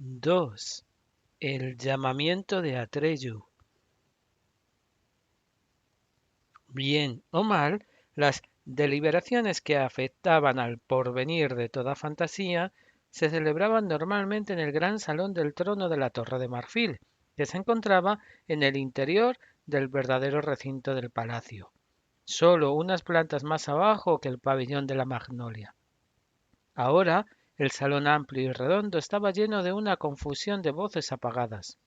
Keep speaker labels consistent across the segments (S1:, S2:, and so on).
S1: 2. El llamamiento de Atreyu. Bien o mal, las deliberaciones que afectaban al porvenir de toda fantasía se celebraban normalmente en el gran salón del trono de la Torre de Marfil, que se encontraba en el interior del verdadero recinto del palacio, solo unas plantas más abajo que el pabellón de la Magnolia. Ahora, el salón amplio y redondo estaba lleno de una confusión de voces apagadas.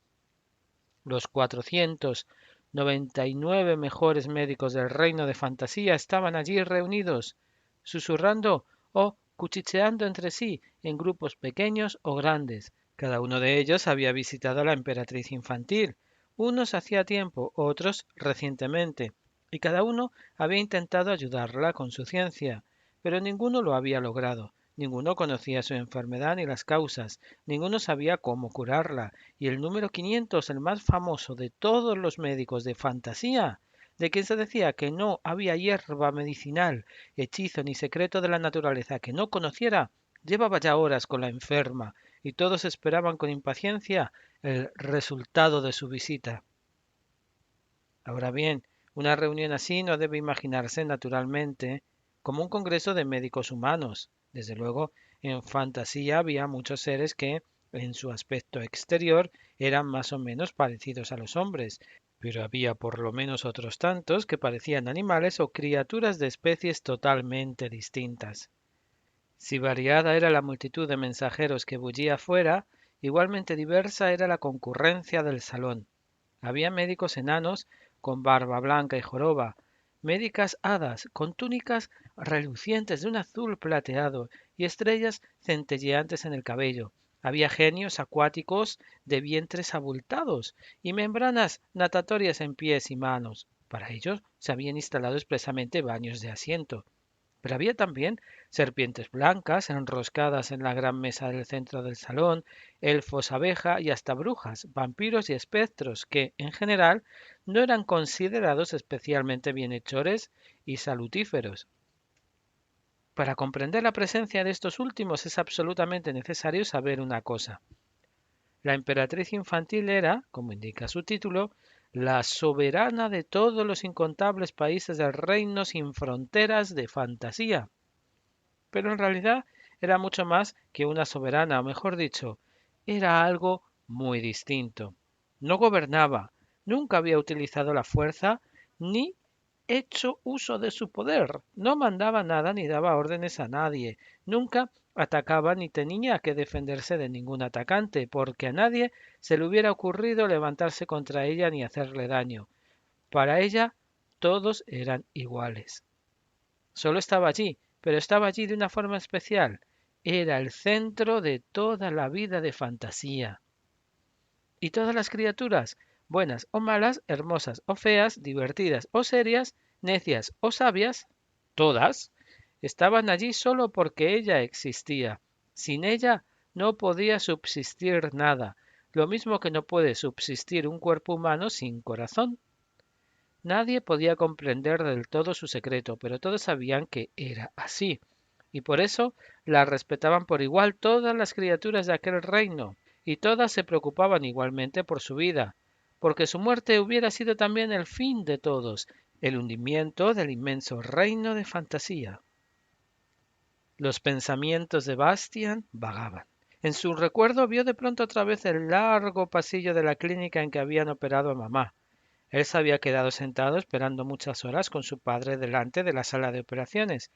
S1: Los 499 mejores médicos del reino de fantasía estaban allí reunidos, susurrando o cuchicheando entre sí en grupos pequeños o grandes. Cada uno de ellos había visitado a la emperatriz infantil, unos hacía tiempo, otros recientemente, y cada uno había intentado ayudarla con su ciencia, pero ninguno lo había logrado. Ninguno conocía su enfermedad ni las causas, ninguno sabía cómo curarla, y el número 500, el más famoso de todos los médicos de fantasía, de quien se decía que no había hierba medicinal, hechizo ni secreto de la naturaleza que no conociera, llevaba ya horas con la enferma, y todos esperaban con impaciencia el resultado de su visita. Ahora bien, una reunión así no debe imaginarse naturalmente como un congreso de médicos humanos. Desde luego, en fantasía había muchos seres que, en su aspecto exterior, eran más o menos parecidos a los hombres, pero había por lo menos otros tantos que parecían animales o criaturas de especies totalmente distintas. Si variada era la multitud de mensajeros que bullía afuera, igualmente diversa era la concurrencia del salón. Había médicos enanos con barba blanca y joroba, médicas hadas con túnicas relucientes de un azul plateado y estrellas centelleantes en el cabello. Había genios acuáticos de vientres abultados y membranas natatorias en pies y manos. Para ellos se habían instalado expresamente baños de asiento. Pero había también serpientes blancas enroscadas en la gran mesa del centro del salón, elfos abeja y hasta brujas, vampiros y espectros que, en general, no eran considerados especialmente bienhechores y salutíferos. Para comprender la presencia de estos últimos es absolutamente necesario saber una cosa. La emperatriz infantil era, como indica su título, la soberana de todos los incontables países del reino sin fronteras de fantasía. Pero en realidad era mucho más que una soberana, o mejor dicho, era algo muy distinto. No gobernaba, nunca había utilizado la fuerza ni hecho uso de su poder, no mandaba nada ni daba órdenes a nadie, nunca atacaba ni tenía que defenderse de ningún atacante, porque a nadie se le hubiera ocurrido levantarse contra ella ni hacerle daño. Para ella todos eran iguales. Solo estaba allí, pero estaba allí de una forma especial. Era el centro de toda la vida de fantasía. Y todas las criaturas, buenas o malas, hermosas o feas, divertidas o serias, necias o sabias, todas, estaban allí solo porque ella existía. Sin ella no podía subsistir nada, lo mismo que no puede subsistir un cuerpo humano sin corazón. Nadie podía comprender del todo su secreto, pero todos sabían que era así, y por eso la respetaban por igual todas las criaturas de aquel reino, y todas se preocupaban igualmente por su vida, porque su muerte hubiera sido también el fin de todos, el hundimiento del inmenso reino de fantasía. Los pensamientos de Bastian vagaban. En su recuerdo vio de pronto otra vez el largo pasillo de la clínica en que habían operado a mamá. Él se había quedado sentado esperando muchas horas con su padre delante de la sala de operaciones.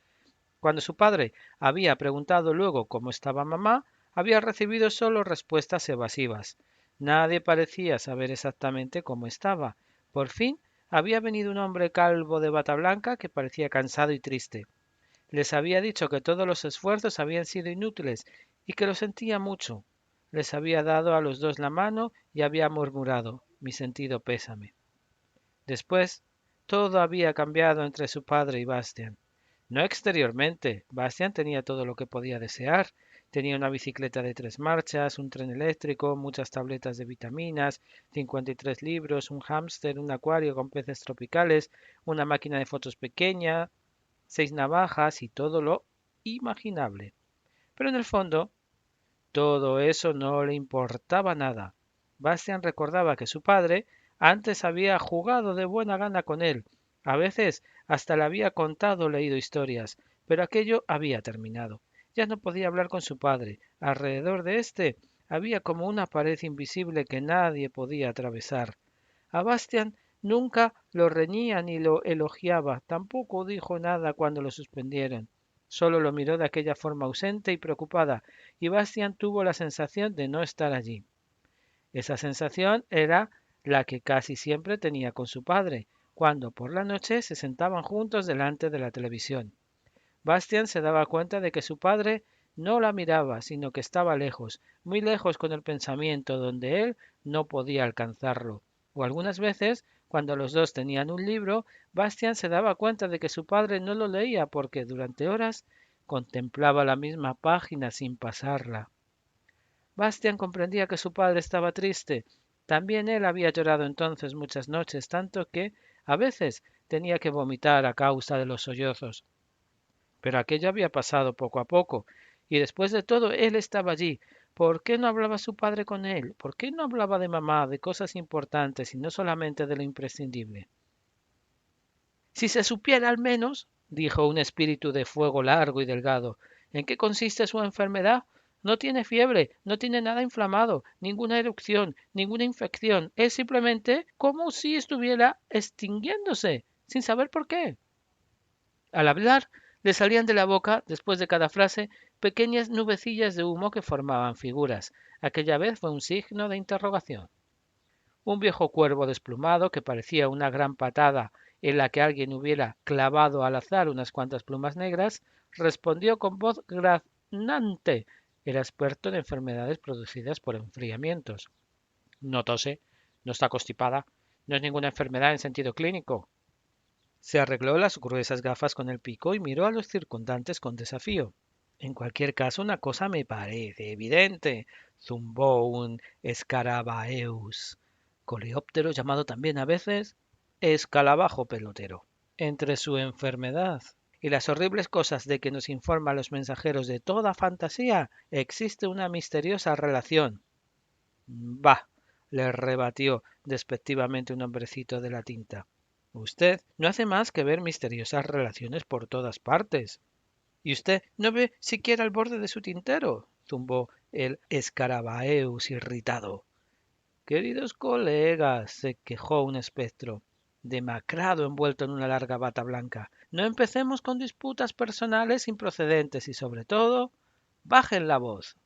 S1: Cuando su padre había preguntado luego cómo estaba mamá, había recibido solo respuestas evasivas. Nadie parecía saber exactamente cómo estaba. Por fin había venido un hombre calvo de bata blanca que parecía cansado y triste. Les había dicho que todos los esfuerzos habían sido inútiles y que lo sentía mucho. Les había dado a los dos la mano y había murmurado: mi sentido pésame. Después, todo había cambiado entre su padre y Bastian. No exteriormente, Bastian tenía todo lo que podía desear. Tenía una bicicleta de 3 marchas, un tren eléctrico, muchas tabletas de vitaminas, 53 libros, un hámster, un acuario con peces tropicales, una máquina de fotos pequeña, 6 navajas y todo lo imaginable. Pero en el fondo, todo eso no le importaba nada. Bastian recordaba que su padre antes había jugado de buena gana con él. A veces hasta le había contado o leído historias, pero aquello había terminado. Ya no podía hablar con su padre. Alrededor de éste había como una pared invisible que nadie podía atravesar. A Bastian nunca lo reñía ni lo elogiaba, tampoco dijo nada cuando lo suspendieron. Solo lo miró de aquella forma ausente y preocupada, y Bastian tuvo la sensación de no estar allí. Esa sensación era la que casi siempre tenía con su padre, cuando por la noche se sentaban juntos delante de la televisión. Bastian se daba cuenta de que su padre no la miraba, sino que estaba lejos, muy lejos con el pensamiento, donde él no podía alcanzarlo. O algunas veces, cuando los dos tenían un libro, Bastian se daba cuenta de que su padre no lo leía porque durante horas contemplaba la misma página sin pasarla. Bastian comprendía que su padre estaba triste. También él había llorado entonces muchas noches, tanto que a veces tenía que vomitar a causa de los sollozos. Pero aquello había pasado poco a poco, y después de todo él estaba allí. ¿Por qué no hablaba su padre con él? ¿Por qué no hablaba de mamá, de cosas importantes y no solamente de lo imprescindible? Si se supiera al menos, dijo un espíritu de fuego largo y delgado, en qué consiste su enfermedad. No tiene fiebre, no tiene nada inflamado, ninguna erupción, ninguna infección. Es simplemente como si estuviera extinguiéndose, sin saber por qué. Al hablar, le salían de la boca, después de cada frase, pequeñas nubecillas de humo que formaban figuras. Aquella vez fue un signo de interrogación. Un viejo cuervo desplumado, que parecía una gran patada en la que alguien hubiera clavado al azar unas cuantas plumas negras, respondió con voz graznante. Era experto en enfermedades producidas por enfriamientos. No tose, no está constipada, no es ninguna enfermedad en sentido clínico. Se arregló las gruesas gafas con el pico y miró a los circundantes con desafío. En cualquier caso, una cosa me parece evidente, zumbó un escarabaeus, coleóptero llamado también a veces escalabajo pelotero. Entre su enfermedad y las horribles cosas de que nos informan los mensajeros de toda fantasía, existe una misteriosa relación. Bah, le rebatió despectivamente un hombrecito de la tinta. Usted no hace más que ver misteriosas relaciones por todas partes. ¿Y usted no ve siquiera el borde de su tintero? Zumbó el escarabaeus irritado. Queridos colegas, se quejó un espectro, demacrado envuelto en una larga bata blanca, no empecemos con disputas personales improcedentes y, sobre todo, bajen la voz.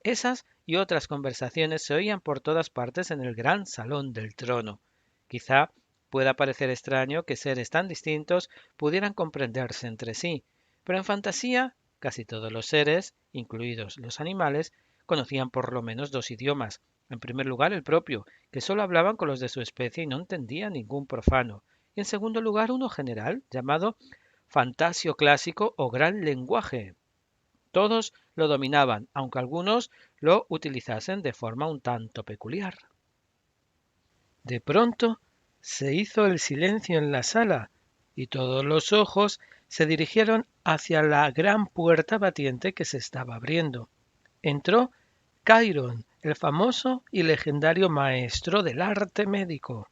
S1: Esas y otras conversaciones se oían por todas partes en el gran salón del trono. Quizá pueda parecer extraño que seres tan distintos pudieran comprenderse entre sí, pero en fantasía casi todos los seres, incluidos los animales, conocían por lo menos dos idiomas. En primer lugar, el propio, que solo hablaban con los de su especie y no entendía ningún profano. Y en segundo lugar, uno general, llamado fantasio clásico o gran lenguaje. Todos lo dominaban, aunque algunos lo utilizasen de forma un tanto peculiar. De pronto se hizo el silencio en la sala y todos los ojos se dirigieron hacia la gran puerta batiente que se estaba abriendo. Entró Chiron, el famoso y legendario maestro del arte médico.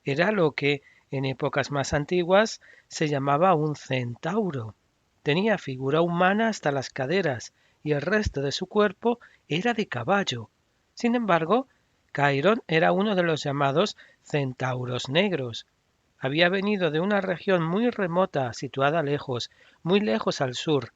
S1: Era lo que en épocas más antiguas se llamaba un centauro. Tenía figura humana hasta las caderas y el resto de su cuerpo era de caballo. Sin embargo, Chiron era uno de los llamados centauros negros. Había venido de una región muy remota, situada lejos, muy lejos al sur.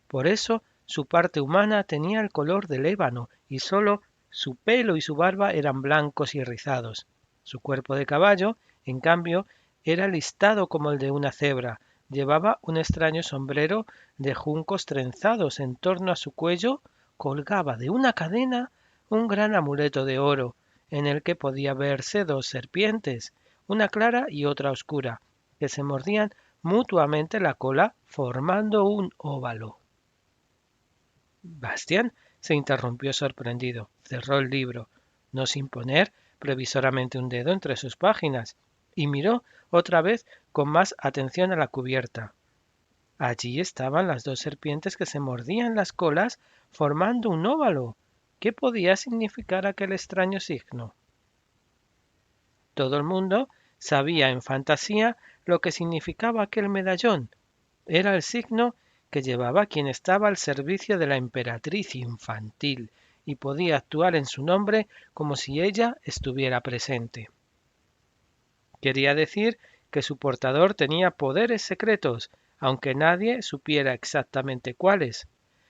S1: Por eso su parte humana tenía el color del ébano y solo su pelo y su barba eran blancos y rizados. Su cuerpo de caballo, en cambio, era listado como el de una cebra. Llevaba un extraño sombrero de juncos trenzados en torno a su cuello, colgaba de una cadena un gran amuleto de oro, en el que podía verse dos serpientes, una clara y otra oscura, que se mordían mutuamente la cola formando un óvalo. Bastián se interrumpió sorprendido, cerró el libro, no sin poner previsoramente un dedo entre sus páginas, y miró otra vez con más atención a la cubierta. Allí estaban las dos serpientes que se mordían las colas formando un óvalo. ¿Qué podía significar aquel extraño signo? Todo el mundo sabía en fantasía lo que significaba aquel medallón. Era el signo que llevaba quien estaba al servicio de la emperatriz infantil y podía actuar en su nombre como si ella estuviera presente. Quería decir que su portador tenía poderes secretos, aunque nadie supiera exactamente cuáles.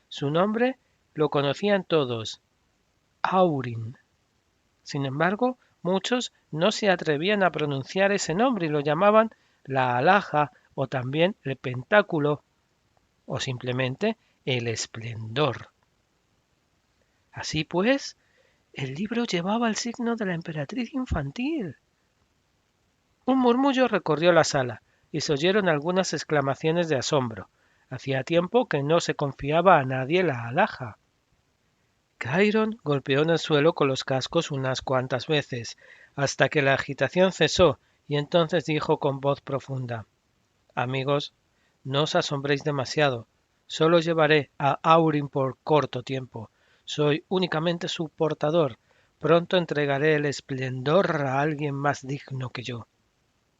S1: Su nombre lo conocían todos, Aurin. Sin embargo, muchos no se atrevían a pronunciar ese nombre y lo llamaban la alhaja o también el pentáculo o simplemente el esplendor. Así pues, el libro llevaba el signo de la emperatriz infantil. Un murmullo recorrió la sala y se oyeron algunas exclamaciones de asombro. Hacía tiempo que no se confiaba a nadie la alhaja. Chiron golpeó en el suelo con los cascos unas cuantas veces, hasta que la agitación cesó, y entonces dijo con voz profunda: Amigos, no os asombréis demasiado. Solo llevaré a Aurin por corto tiempo. Soy únicamente su portador. Pronto entregaré el esplendor a alguien más digno que yo.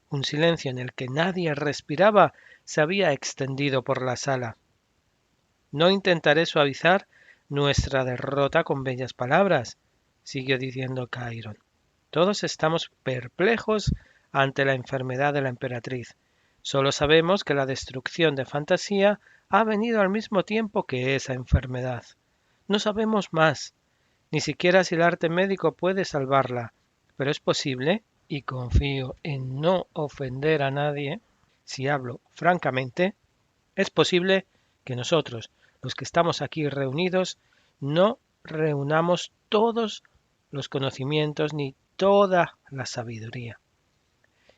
S1: Un silencio en el que nadie respiraba se había extendido por la sala. No intentaré suavizar nuestra derrota con bellas palabras, siguió diciendo Chiron. Todos estamos perplejos ante la enfermedad de la emperatriz. Solo sabemos que la destrucción de Fantasía ha venido al mismo tiempo que esa enfermedad. No sabemos más, ni siquiera si el arte médico puede salvarla, pero es posible, y confío en no ofender a nadie, si hablo francamente, es posible que nosotros, los que estamos aquí reunidos, no reunamos todos los conocimientos ni toda la sabiduría.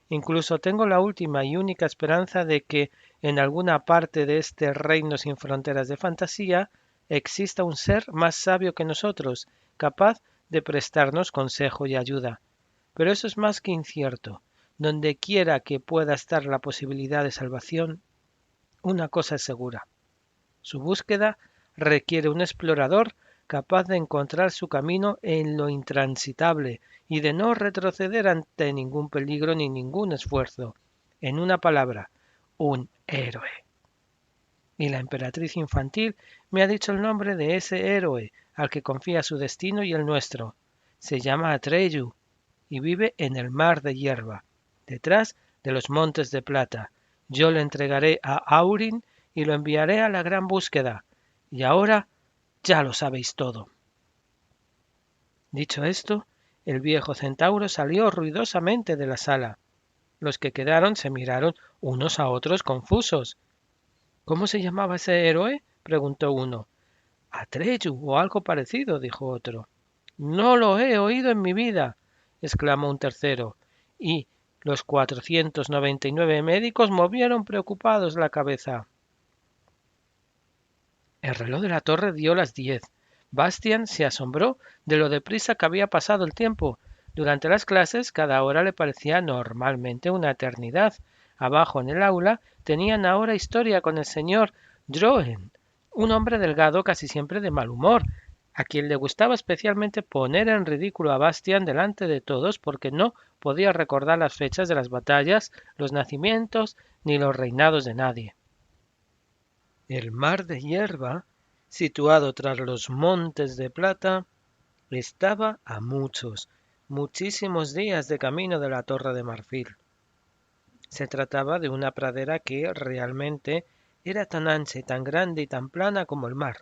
S1: Incluso tengo la última y única esperanza de que en alguna parte de este reino sin fronteras de fantasía exista un ser más sabio que nosotros, capaz de prestarnos consejo y ayuda. Pero eso es más que incierto. Donde quiera que pueda estar la posibilidad de salvación, una cosa es segura. Su búsqueda requiere un explorador capaz de encontrar su camino en lo intransitable y de no retroceder ante ningún peligro ni ningún esfuerzo. En una palabra, un héroe. Y la emperatriz infantil me ha dicho el nombre de ese héroe al que confía su destino y el nuestro. Se llama Atreyu y vive en el mar de hierba, detrás de los montes de plata. Yo le entregaré a Aurin y lo enviaré a la gran búsqueda. Y ahora ya lo sabéis todo. Dicho esto, el viejo centauro salió ruidosamente de la sala. Los que quedaron se miraron unos a otros confusos. ¿Cómo se llamaba ese héroe? Preguntó uno. Atreyu o algo parecido, dijo otro. No lo he oído en mi vida, exclamó un tercero, y los 499 médicos movieron preocupados la cabeza. El reloj de la torre dio las 10. Bastian se asombró de lo deprisa que había pasado el tiempo. Durante las clases cada hora le parecía normalmente una eternidad. Abajo en el aula tenían ahora historia con el señor Droen, un hombre delgado casi siempre de mal humor, a quien le gustaba especialmente poner en ridículo a Bastian delante de todos porque no podía recordar las fechas de las batallas, los nacimientos ni los reinados de nadie. El mar de hierba, situado tras los montes de plata, estaba a muchísimos días de camino de la Torre de Marfil. Se trataba de una pradera que realmente era tan ancha y tan grande y tan plana como el mar.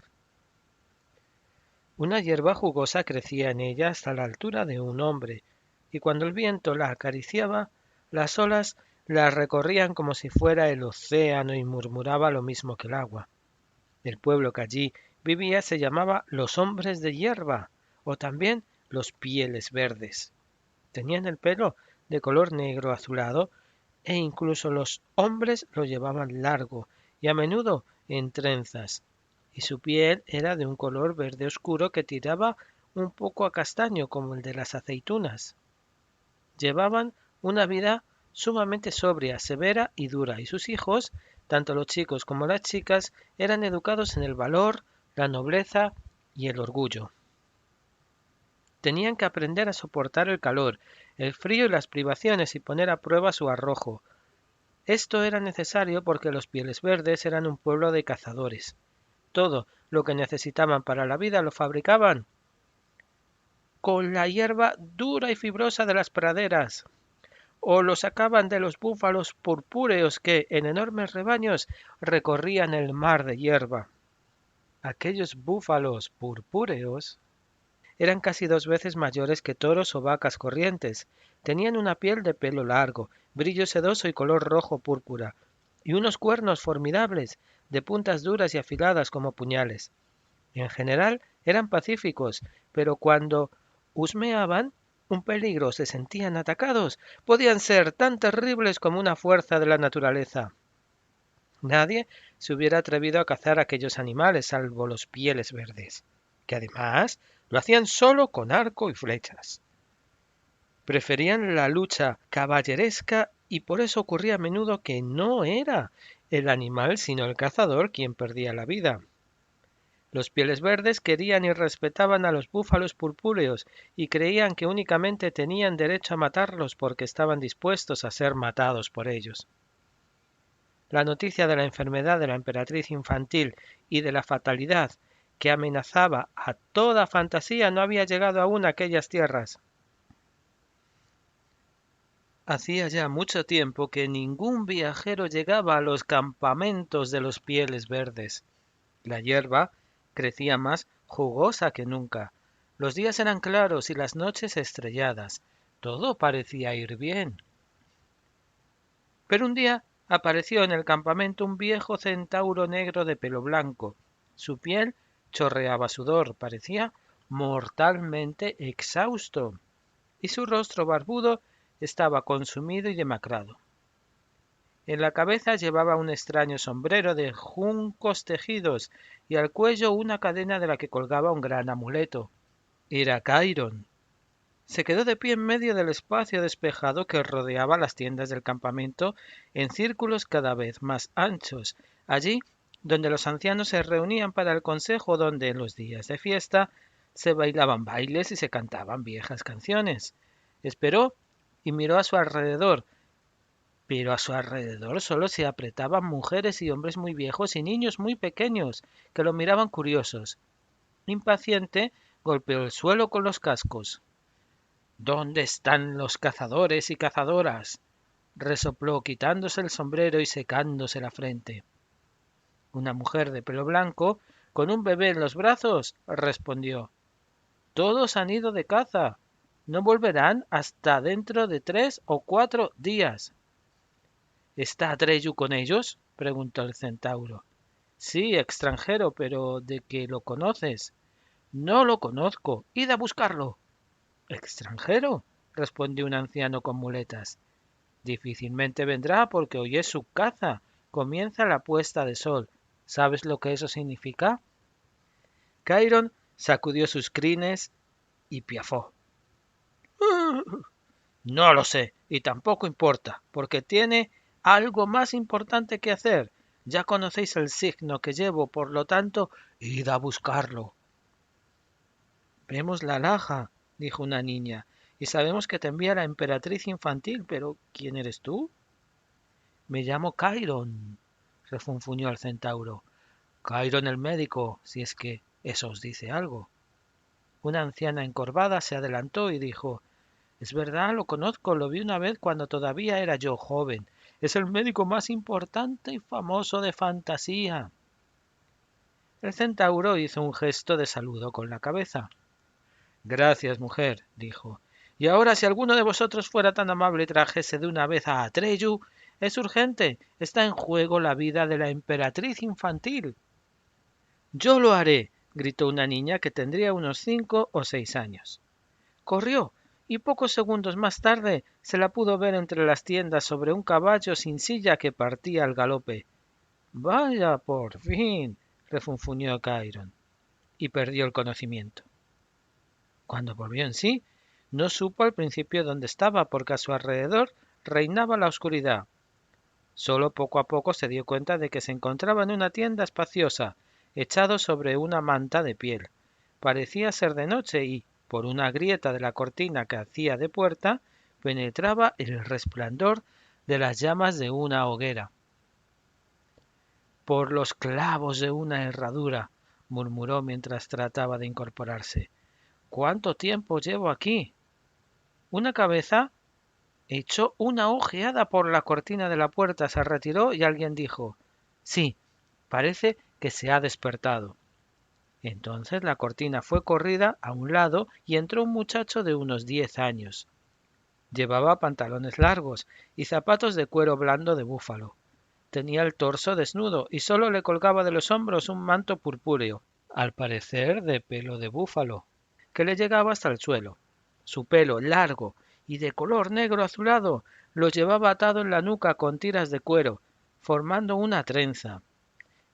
S1: Una hierba jugosa crecía en ella hasta la altura de un hombre, y cuando el viento la acariciaba, las olas la recorrían como si fuera el océano y murmuraba lo mismo que el agua. El pueblo que allí vivía se llamaba los hombres de hierba, o también los pieles verdes. Tenían el pelo de color negro azulado, e incluso los hombres lo llevaban largo y a menudo en trenzas, y su piel era de un color verde oscuro que tiraba un poco a castaño como el de las aceitunas. Llevaban una vida sumamente sobria, severa y dura, y sus hijos Tanto los chicos como las chicas eran educados en el valor, la nobleza y el orgullo. Tenían que aprender a soportar el calor, el frío y las privaciones y poner a prueba su arrojo. Esto era necesario porque los Pieles Verdes eran un pueblo de cazadores. Todo lo que necesitaban para la vida lo fabricaban con la hierba dura y fibrosa de las praderas, o lo sacaban de los búfalos purpúreos que, en enormes rebaños, recorrían el mar de hierba. Aquellos búfalos purpúreos eran casi 2 veces mayores que toros o vacas corrientes. Tenían una piel de pelo largo, brillo sedoso y color rojo púrpura, y unos cuernos formidables, de puntas duras y afiladas como puñales. En general eran pacíficos, pero cuando husmeaban un peligro o se sentían atacados, podían ser tan terribles como una fuerza de la naturaleza. Nadie se hubiera atrevido a cazar aquellos animales, salvo los Pieles Verdes, que además lo hacían solo con arco y flechas. Preferían la lucha caballeresca y por eso ocurría a menudo que no era el animal sino el cazador quien perdía la vida. Los Pieles Verdes querían y respetaban a los búfalos purpúreos y creían que únicamente tenían derecho a matarlos porque estaban dispuestos a ser matados por ellos. La noticia de la enfermedad de la emperatriz infantil y de la fatalidad que amenazaba a toda fantasía no había llegado aún a aquellas tierras. Hacía ya mucho tiempo que ningún viajero llegaba a los campamentos de los Pieles Verdes. La hierba crecía más jugosa que nunca. Los días eran claros y las noches estrelladas. Todo parecía ir bien. Pero un día apareció en el campamento un viejo centauro negro de pelo blanco. Su piel chorreaba sudor, parecía mortalmente exhausto, y su rostro barbudo estaba consumido y demacrado. En la cabeza llevaba un extraño sombrero de juncos tejidos y al cuello una cadena de la que colgaba un gran amuleto. Era Chiron. Se quedó de pie en medio del espacio despejado que rodeaba las tiendas del campamento en círculos cada vez más anchos, allí donde los ancianos se reunían para el consejo, donde en los días de fiesta se bailaban bailes y se cantaban viejas canciones. Esperó y miró a su alrededor, pero a su alrededor solo se apretaban mujeres y hombres muy viejos y niños muy pequeños, que lo miraban curiosos. Impaciente, golpeó el suelo con los cascos. ¿Dónde están los cazadores y cazadoras? Resopló quitándose el sombrero y secándose la frente. Una mujer de pelo blanco, con un bebé en los brazos, respondió. Todos han ido de caza. No volverán hasta dentro de 3 o 4 días. ¿Está Atreyu con ellos? Preguntó el centauro. Sí, extranjero, pero ¿de qué lo conoces? No lo conozco. Id a buscarlo. ¿Extranjero? Respondió un anciano con muletas. Difícilmente vendrá porque hoy es su caza. Comienza la puesta de sol. ¿Sabes lo que eso significa? Chiron sacudió sus crines y piafó. No lo sé, y tampoco importa, porque tiene algo más importante que hacer. Ya conocéis el signo que llevo, por lo tanto, id a buscarlo. Vemos la alhaja, dijo una niña, y sabemos que te envía la emperatriz infantil, pero ¿quién eres tú? Me llamo Chiron, refunfuñó el centauro. Chiron el médico, si es que eso os dice algo. Una anciana encorvada se adelantó y dijo, es verdad, lo conozco, lo vi una vez cuando todavía era yo joven. Es el médico más importante y famoso de fantasía. El centauro hizo un gesto de saludo con la cabeza. Gracias, mujer, dijo. Y ahora, si alguno de vosotros fuera tan amable y trajese de una vez a Atreyu, es urgente, está en juego la vida de la emperatriz infantil. Yo lo haré, gritó una niña que tendría unos 5 o 6 años. Corrió, y pocos segundos más tarde se la pudo ver entre las tiendas sobre un caballo sin silla que partía al galope. Vaya, por fin, refunfuñó Chiron, y perdió el conocimiento. Cuando volvió en sí, no supo al principio dónde estaba, porque a su alrededor reinaba la oscuridad. Solo poco a poco se dio cuenta de que se encontraba en una tienda espaciosa, echado sobre una manta de piel. Parecía ser de noche y, por una grieta de la cortina que hacía de puerta, penetraba el resplandor de las llamas de una hoguera. Por los clavos de una herradura, murmuró mientras trataba de incorporarse. ¿Cuánto tiempo llevo aquí? Una cabeza echó una ojeada por la cortina de la puerta, se retiró y alguien dijo: Sí, parece que se ha despertado. Entonces la cortina fue corrida a un lado y entró un muchacho de unos 10 años. Llevaba pantalones largos y zapatos de cuero blando de búfalo. Tenía el torso desnudo y solo le colgaba de los hombros un manto purpúreo, al parecer de pelo de búfalo, que le llegaba hasta el suelo. Su pelo largo y de color negro azulado lo llevaba atado en la nuca con tiras de cuero, formando una trenza.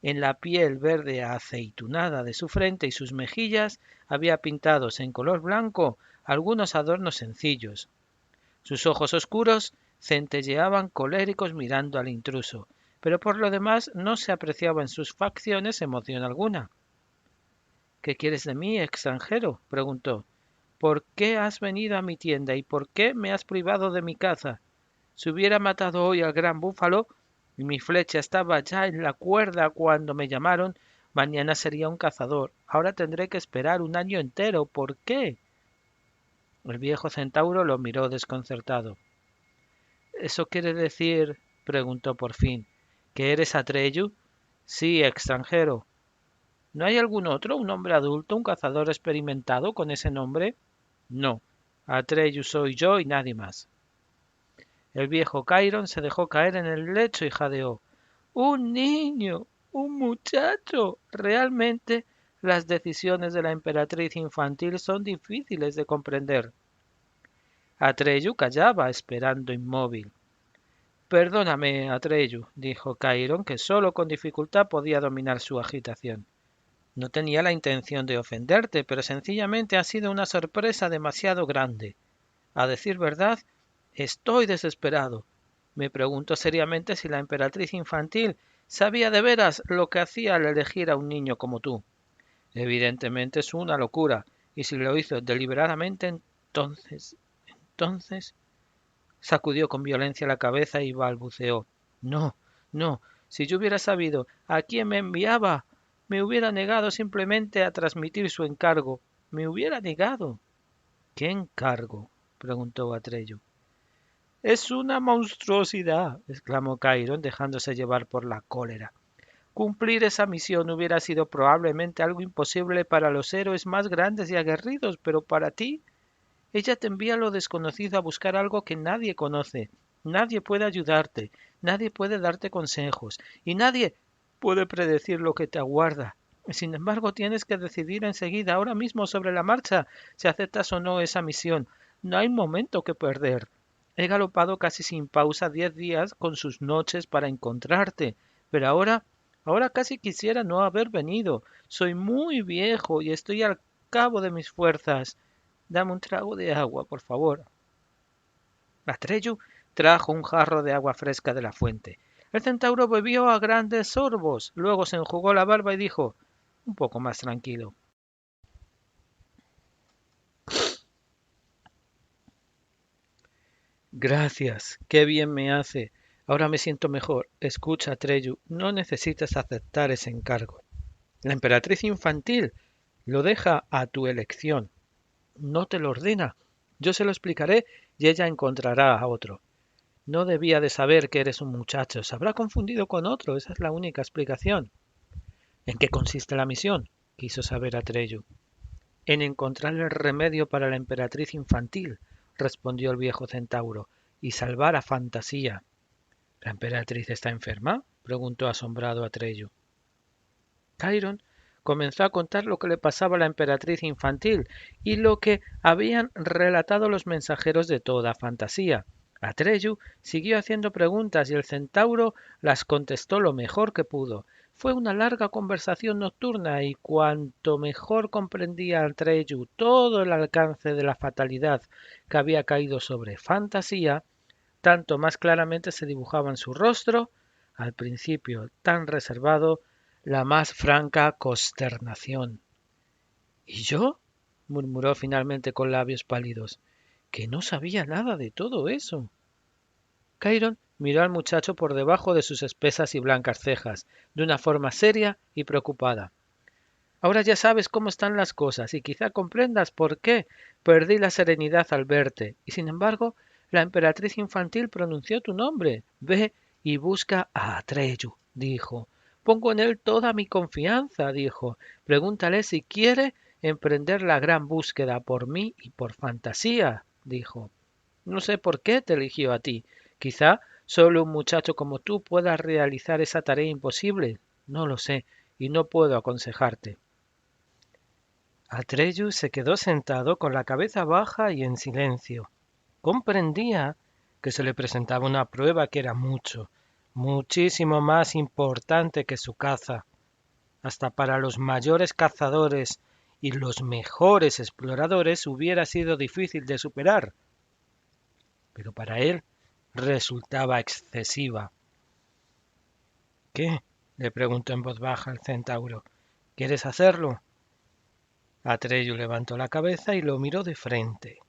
S1: En la piel verde aceitunada de su frente y sus mejillas había pintados en color blanco algunos adornos sencillos. Sus ojos oscuros centelleaban coléricos mirando al intruso, pero por lo demás no se apreciaba en sus facciones emoción alguna. ¿Qué quieres de mí, extranjero?, preguntó. ¿Por qué has venido a mi tienda y por qué me has privado de mi caza? Si hubiera matado hoy al gran búfalo y mi flecha estaba ya en la cuerda cuando me llamaron, mañana sería un cazador. Ahora tendré que esperar un año entero. ¿Por qué? El viejo centauro lo miró desconcertado. ¿Eso quiere decir, preguntó por fin, que eres Atreyu? Sí, extranjero. ¿No hay algún otro, un hombre adulto, un cazador experimentado con ese nombre? No, Atreyu soy yo y nadie más. El viejo Chiron se dejó caer en el lecho y jadeó. ¡Un niño! ¡Un muchacho! Realmente las decisiones de la emperatriz infantil son difíciles de comprender. Atreyu callaba, esperando inmóvil. Perdóname, Atreyu, dijo Chiron, que solo con dificultad podía dominar su agitación. No tenía la intención de ofenderte, pero sencillamente ha sido una sorpresa demasiado grande. A decir verdad, estoy desesperado. Me pregunto seriamente si la emperatriz infantil sabía de veras lo que hacía al elegir a un niño como tú. Evidentemente es una locura, y si lo hizo deliberadamente, entonces... Sacudió con violencia la cabeza y balbuceó. No, no, si yo hubiera sabido a quién me enviaba, me hubiera negado simplemente a transmitir su encargo. Me hubiera negado. ¿Qué encargo?, preguntó Atreyu. Es una monstruosidad, exclamó Chiron, dejándose llevar por la cólera. Cumplir esa misión hubiera sido probablemente algo imposible para los héroes más grandes y aguerridos, pero para ti, ella te envía a lo desconocido a buscar algo que nadie conoce. Nadie puede ayudarte, nadie puede darte consejos, y nadie puede predecir lo que te aguarda. Sin embargo, tienes que decidir enseguida, ahora mismo, sobre la marcha, si aceptas o no esa misión. No hay momento que perder. He galopado casi sin pausa 10 días con sus noches para encontrarte, pero ahora casi quisiera no haber venido. Soy muy viejo y estoy al cabo de mis fuerzas. Dame un trago de agua, por favor. Atreyu trajo un jarro de agua fresca de la fuente. El centauro bebió a grandes sorbos, luego se enjugó la barba y dijo, un poco más tranquilo. Gracias, qué bien me hace. Ahora me siento mejor. Escucha, Atreyu, no necesitas aceptar ese encargo. La emperatriz infantil lo deja a tu elección. No te lo ordena. Yo se lo explicaré y ella encontrará a otro. No debía de saber que eres un muchacho. Se habrá confundido con otro. Esa es la única explicación. ¿En qué consiste la misión?, quiso saber Atreyu. En encontrar el remedio para la emperatriz infantil, respondió el viejo centauro, y salvar a Fantasía. ¿La emperatriz está enferma?, preguntó asombrado Atreyu. Chiron comenzó a contar lo que le pasaba a la emperatriz infantil y lo que habían relatado los mensajeros de toda Fantasía. Atreyu siguió haciendo preguntas y el centauro las contestó lo mejor que pudo. Fue una larga conversación nocturna y cuanto mejor comprendía Atreyu todo el alcance de la fatalidad que había caído sobre Fantasía, tanto más claramente se dibujaba en su rostro, al principio tan reservado, la más franca consternación. ¿Y yo? Murmuró finalmente con labios pálidos, que no sabía nada de todo eso. Chiron miró al muchacho por debajo de sus espesas y blancas cejas, de una forma seria y preocupada. Ahora ya sabes cómo están las cosas y quizá comprendas por qué perdí la serenidad al verte. Y sin embargo, la emperatriz infantil pronunció tu nombre. Ve y busca a Atreyu, dijo. Pongo en él toda mi confianza, dijo. Pregúntale si quiere emprender la gran búsqueda por mí y por fantasía, dijo. No sé por qué te eligió a ti. Quizá solo un muchacho como tú pueda realizar esa tarea imposible. No lo sé y no puedo aconsejarte. Atreyu se quedó sentado con la cabeza baja y en silencio. Comprendía que se le presentaba una prueba que era muchísimo más importante que su caza. Hasta para los mayores cazadores y los mejores exploradores hubiera sido difícil de superar, pero para él resultaba excesiva. ¿Qué? Le preguntó en voz baja el centauro. ¿Quieres hacerlo? Atreyu levantó la cabeza y lo miró de frente.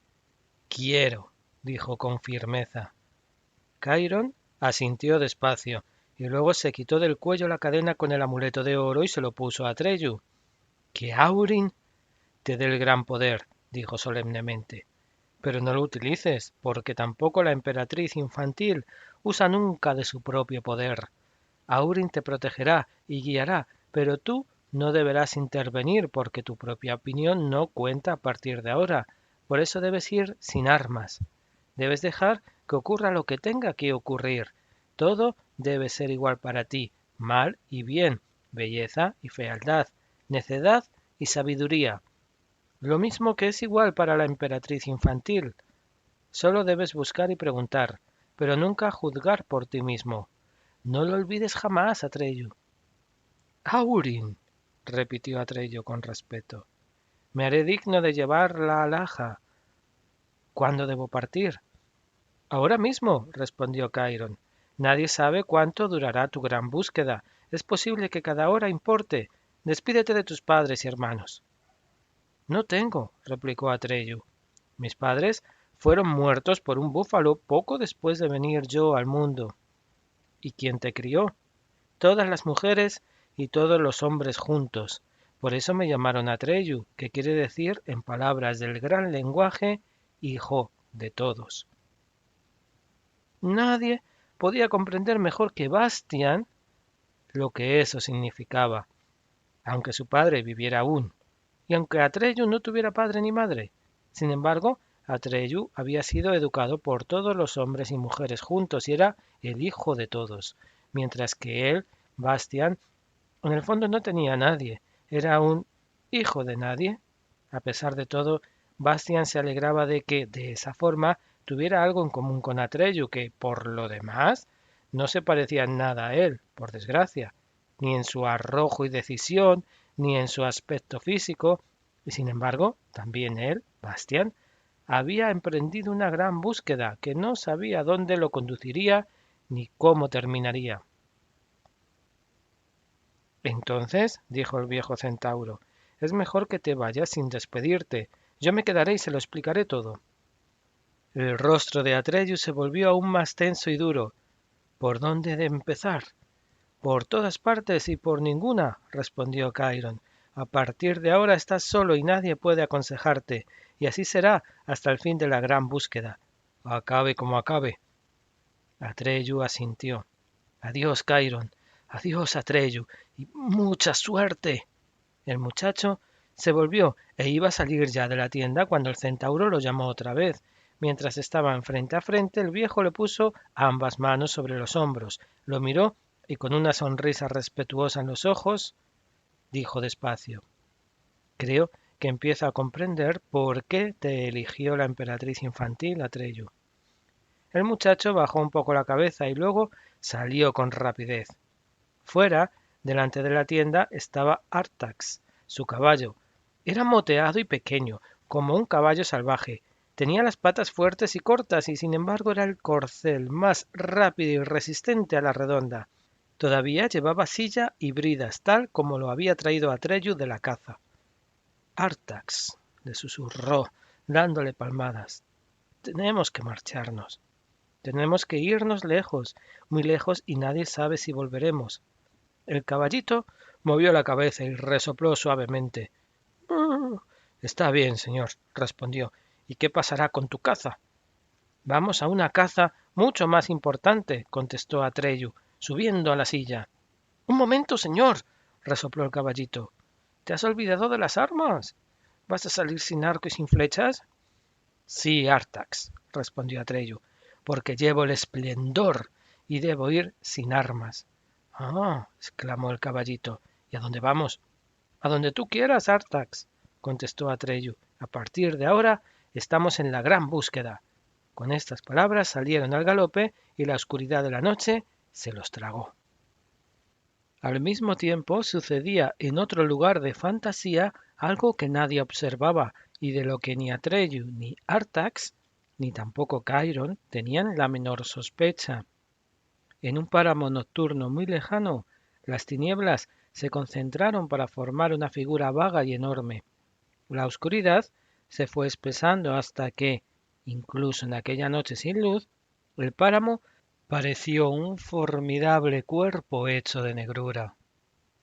S1: Quiero, dijo con firmeza. Chiron asintió despacio y luego se quitó del cuello la cadena con el amuleto de oro y se lo puso a Atreyu. Que Aurin te dé el gran poder, dijo solemnemente. Pero no lo utilices, porque tampoco la emperatriz infantil usa nunca de su propio poder. Aurin te protegerá y guiará, pero tú no deberás intervenir porque tu propia opinión no cuenta a partir de ahora. Por eso debes ir sin armas. Debes dejar que ocurra lo que tenga que ocurrir. Todo debe ser igual para ti, mal y bien, belleza y fealdad, necedad y sabiduría. Lo mismo que es igual para la emperatriz infantil. Solo debes buscar y preguntar, pero nunca juzgar por ti mismo. No lo olvides jamás, Atreyu. Aurin, repitió Atreyu con respeto. Me haré digno de llevar la alhaja. ¿Cuándo debo partir? Ahora mismo, respondió Chiron. Nadie sabe cuánto durará tu gran búsqueda. Es posible que cada hora importe. Despídete de tus padres y hermanos. No tengo, replicó Atreyu. Mis padres fueron muertos por un búfalo poco después de venir yo al mundo. ¿Y quién te crió? Todas las mujeres y todos los hombres juntos. Por eso me llamaron Atreyu, que quiere decir, en palabras del gran lenguaje, hijo de todos. Nadie podía comprender mejor que Bastián lo que eso significaba, aunque su padre viviera aún, y aunque Atreyu no tuviera padre ni madre. Sin embargo, Atreyu había sido educado por todos los hombres y mujeres juntos y era el hijo de todos, mientras que él, Bastián, en el fondo no tenía a nadie, era un hijo de nadie. A pesar de todo, Bastian se alegraba de que, de esa forma, tuviera algo en común con Atreyu, que, por lo demás, no se parecía en nada a él, por desgracia, ni en su arrojo y decisión, ni en su aspecto físico, y sin embargo, también él, Bastian, había emprendido una gran búsqueda que no sabía dónde lo conduciría ni cómo terminaría. Entonces, dijo el viejo centauro, es mejor que te vayas sin despedirte. Yo me quedaré y se lo explicaré todo. El rostro de Atreyu se volvió aún más tenso y duro. ¿Por dónde he de empezar? Por todas partes y por ninguna, respondió Chiron. A partir de ahora estás solo y nadie puede aconsejarte, y así será hasta el fin de la gran búsqueda. Acabe como acabe. Atreyu asintió. Adiós, Chiron. Adiós, Atreyu. Y mucha suerte. El muchacho se volvió e iba a salir ya de la tienda cuando el centauro lo llamó otra vez. Mientras estaban frente a frente, el viejo le puso ambas manos sobre los hombros, lo miró y con una sonrisa respetuosa en los ojos, dijo despacio: Creo que empiezo a comprender por qué te eligió la emperatriz infantil, Atreyu. El muchacho bajó un poco la cabeza y luego salió con rapidez. Fuera, delante de la tienda, estaba Artax, su caballo. Era moteado y pequeño, como un caballo salvaje. Tenía las patas fuertes y cortas y sin embargo era el corcel más rápido y resistente a la redonda. Todavía llevaba silla y bridas, tal como lo había traído Atreyu de la caza. Artax, le susurró, dándole palmadas. Tenemos que marcharnos. Tenemos que irnos lejos, muy lejos, y nadie sabe si volveremos. El caballito movió la cabeza y resopló suavemente. Está bien, señor, respondió. ¿Y qué pasará con tu caza? Vamos a una caza mucho más importante, contestó Atreyu, subiendo a la silla. Un momento, señor, resopló el caballito. ¿Te has olvidado de las armas? ¿Vas a salir sin arco y sin flechas? Sí, Artax, respondió Atreyu, porque llevo el esplendor y debo ir sin armas. Ah, exclamó el caballito. ¿Y a dónde vamos? A donde tú quieras, Artax, contestó Atreyu. A partir de ahora estamos en la gran búsqueda. Con estas palabras salieron al galope y la oscuridad de la noche se los tragó. Al mismo tiempo sucedía en otro lugar de fantasía algo que nadie observaba y de lo que ni Atreyu ni Artax, ni tampoco Chiron tenían la menor sospecha. En un páramo nocturno muy lejano, las tinieblas se concentraron para formar una figura vaga y enorme. La oscuridad se fue espesando hasta que, incluso en aquella noche sin luz, el páramo pareció un formidable cuerpo hecho de negrura.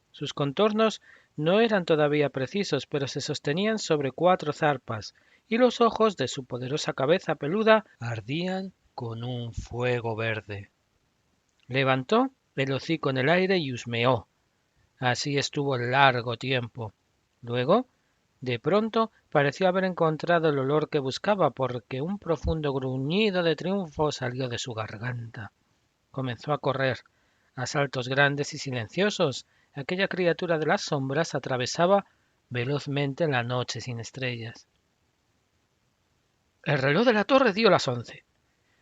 S1: Sus contornos no eran todavía precisos, pero se sostenían sobre 4 zarpas, y los ojos de su poderosa cabeza peluda ardían con un fuego verde. Levantó el hocico en el aire y husmeó. Así estuvo largo tiempo. Luego, de pronto, pareció haber encontrado el olor que buscaba, porque un profundo gruñido de triunfo salió de su garganta. Comenzó a correr, a saltos grandes y silenciosos. Aquella criatura de las sombras atravesaba velozmente la noche sin estrellas. El reloj de la torre dio las 11.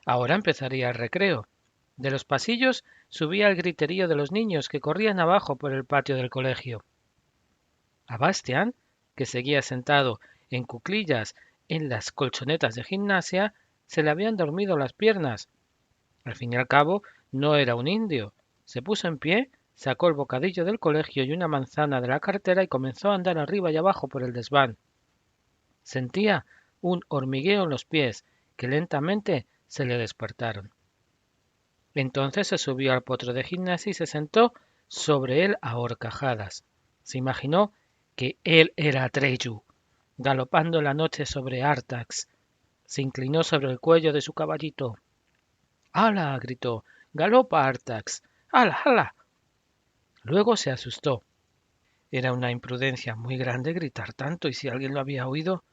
S1: Ahora empezaría el recreo. De los pasillos subía el griterío de los niños que corrían abajo por el patio del colegio. A Bastian, que seguía sentado en cuclillas en las colchonetas de gimnasia, se le habían dormido las piernas. Al fin y al cabo, no era un indio. Se puso en pie, sacó el bocadillo del colegio y una manzana de la cartera y comenzó a andar arriba y abajo por el desván. Sentía un hormigueo en los pies, que lentamente se le despertaron. Entonces se subió al potro de gimnasia y se sentó sobre él a horcajadas. Se imaginó que él era Atreyu, galopando la noche sobre Artax. Se inclinó sobre el cuello de su caballito. ¡Hala! Gritó. ¡Galopa, Artax! ¡Hala, hala! Luego se asustó. Era una imprudencia muy grande gritar tanto, y si alguien lo había oído.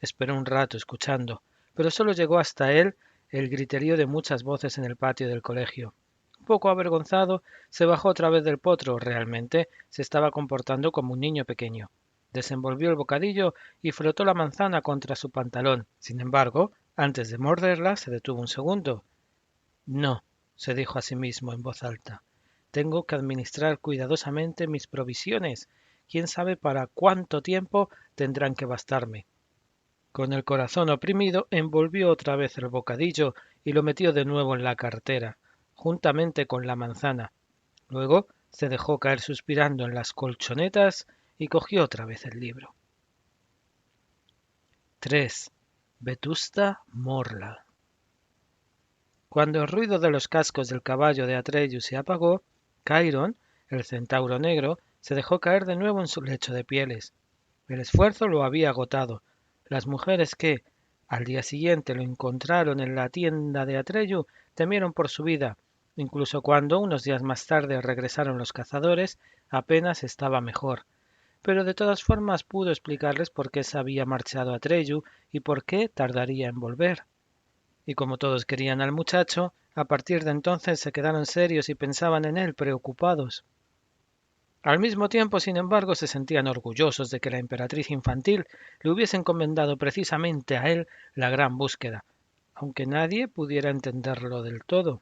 S1: Esperó un rato escuchando, pero solo llegó hasta él el griterío de muchas voces en el patio del colegio. Un poco avergonzado, se bajó otra vez del potro. Realmente se estaba comportando como un niño pequeño. Desenvolvió el bocadillo y frotó la manzana contra su pantalón. Sin embargo, antes de morderla, se detuvo un segundo. No, se dijo a sí mismo en voz alta. Tengo que administrar cuidadosamente mis provisiones. ¿Quién sabe para cuánto tiempo tendrán que bastarme? Con el corazón oprimido, envolvió otra vez el bocadillo y lo metió de nuevo en la cartera, juntamente con la manzana. Luego se dejó caer suspirando en las colchonetas y cogió otra vez el libro. 3. Vetusta Morla. Cuando el ruido de los cascos del caballo de Atreyu se apagó, Chiron, el centauro negro, se dejó caer de nuevo en su lecho de pieles. El esfuerzo lo había agotado. Las mujeres que, al día siguiente, lo encontraron en la tienda de Atreyu, temieron por su vida. Incluso cuando, unos días más tarde, regresaron los cazadores, apenas estaba mejor. Pero de todas formas pudo explicarles por qué se había marchado Atreyu y por qué tardaría en volver. Y como todos querían al muchacho, a partir de entonces se quedaron serios y pensaban en él preocupados. Al mismo tiempo, sin embargo, se sentían orgullosos de que la emperatriz infantil le hubiese encomendado precisamente a él la gran búsqueda, aunque nadie pudiera entenderlo del todo.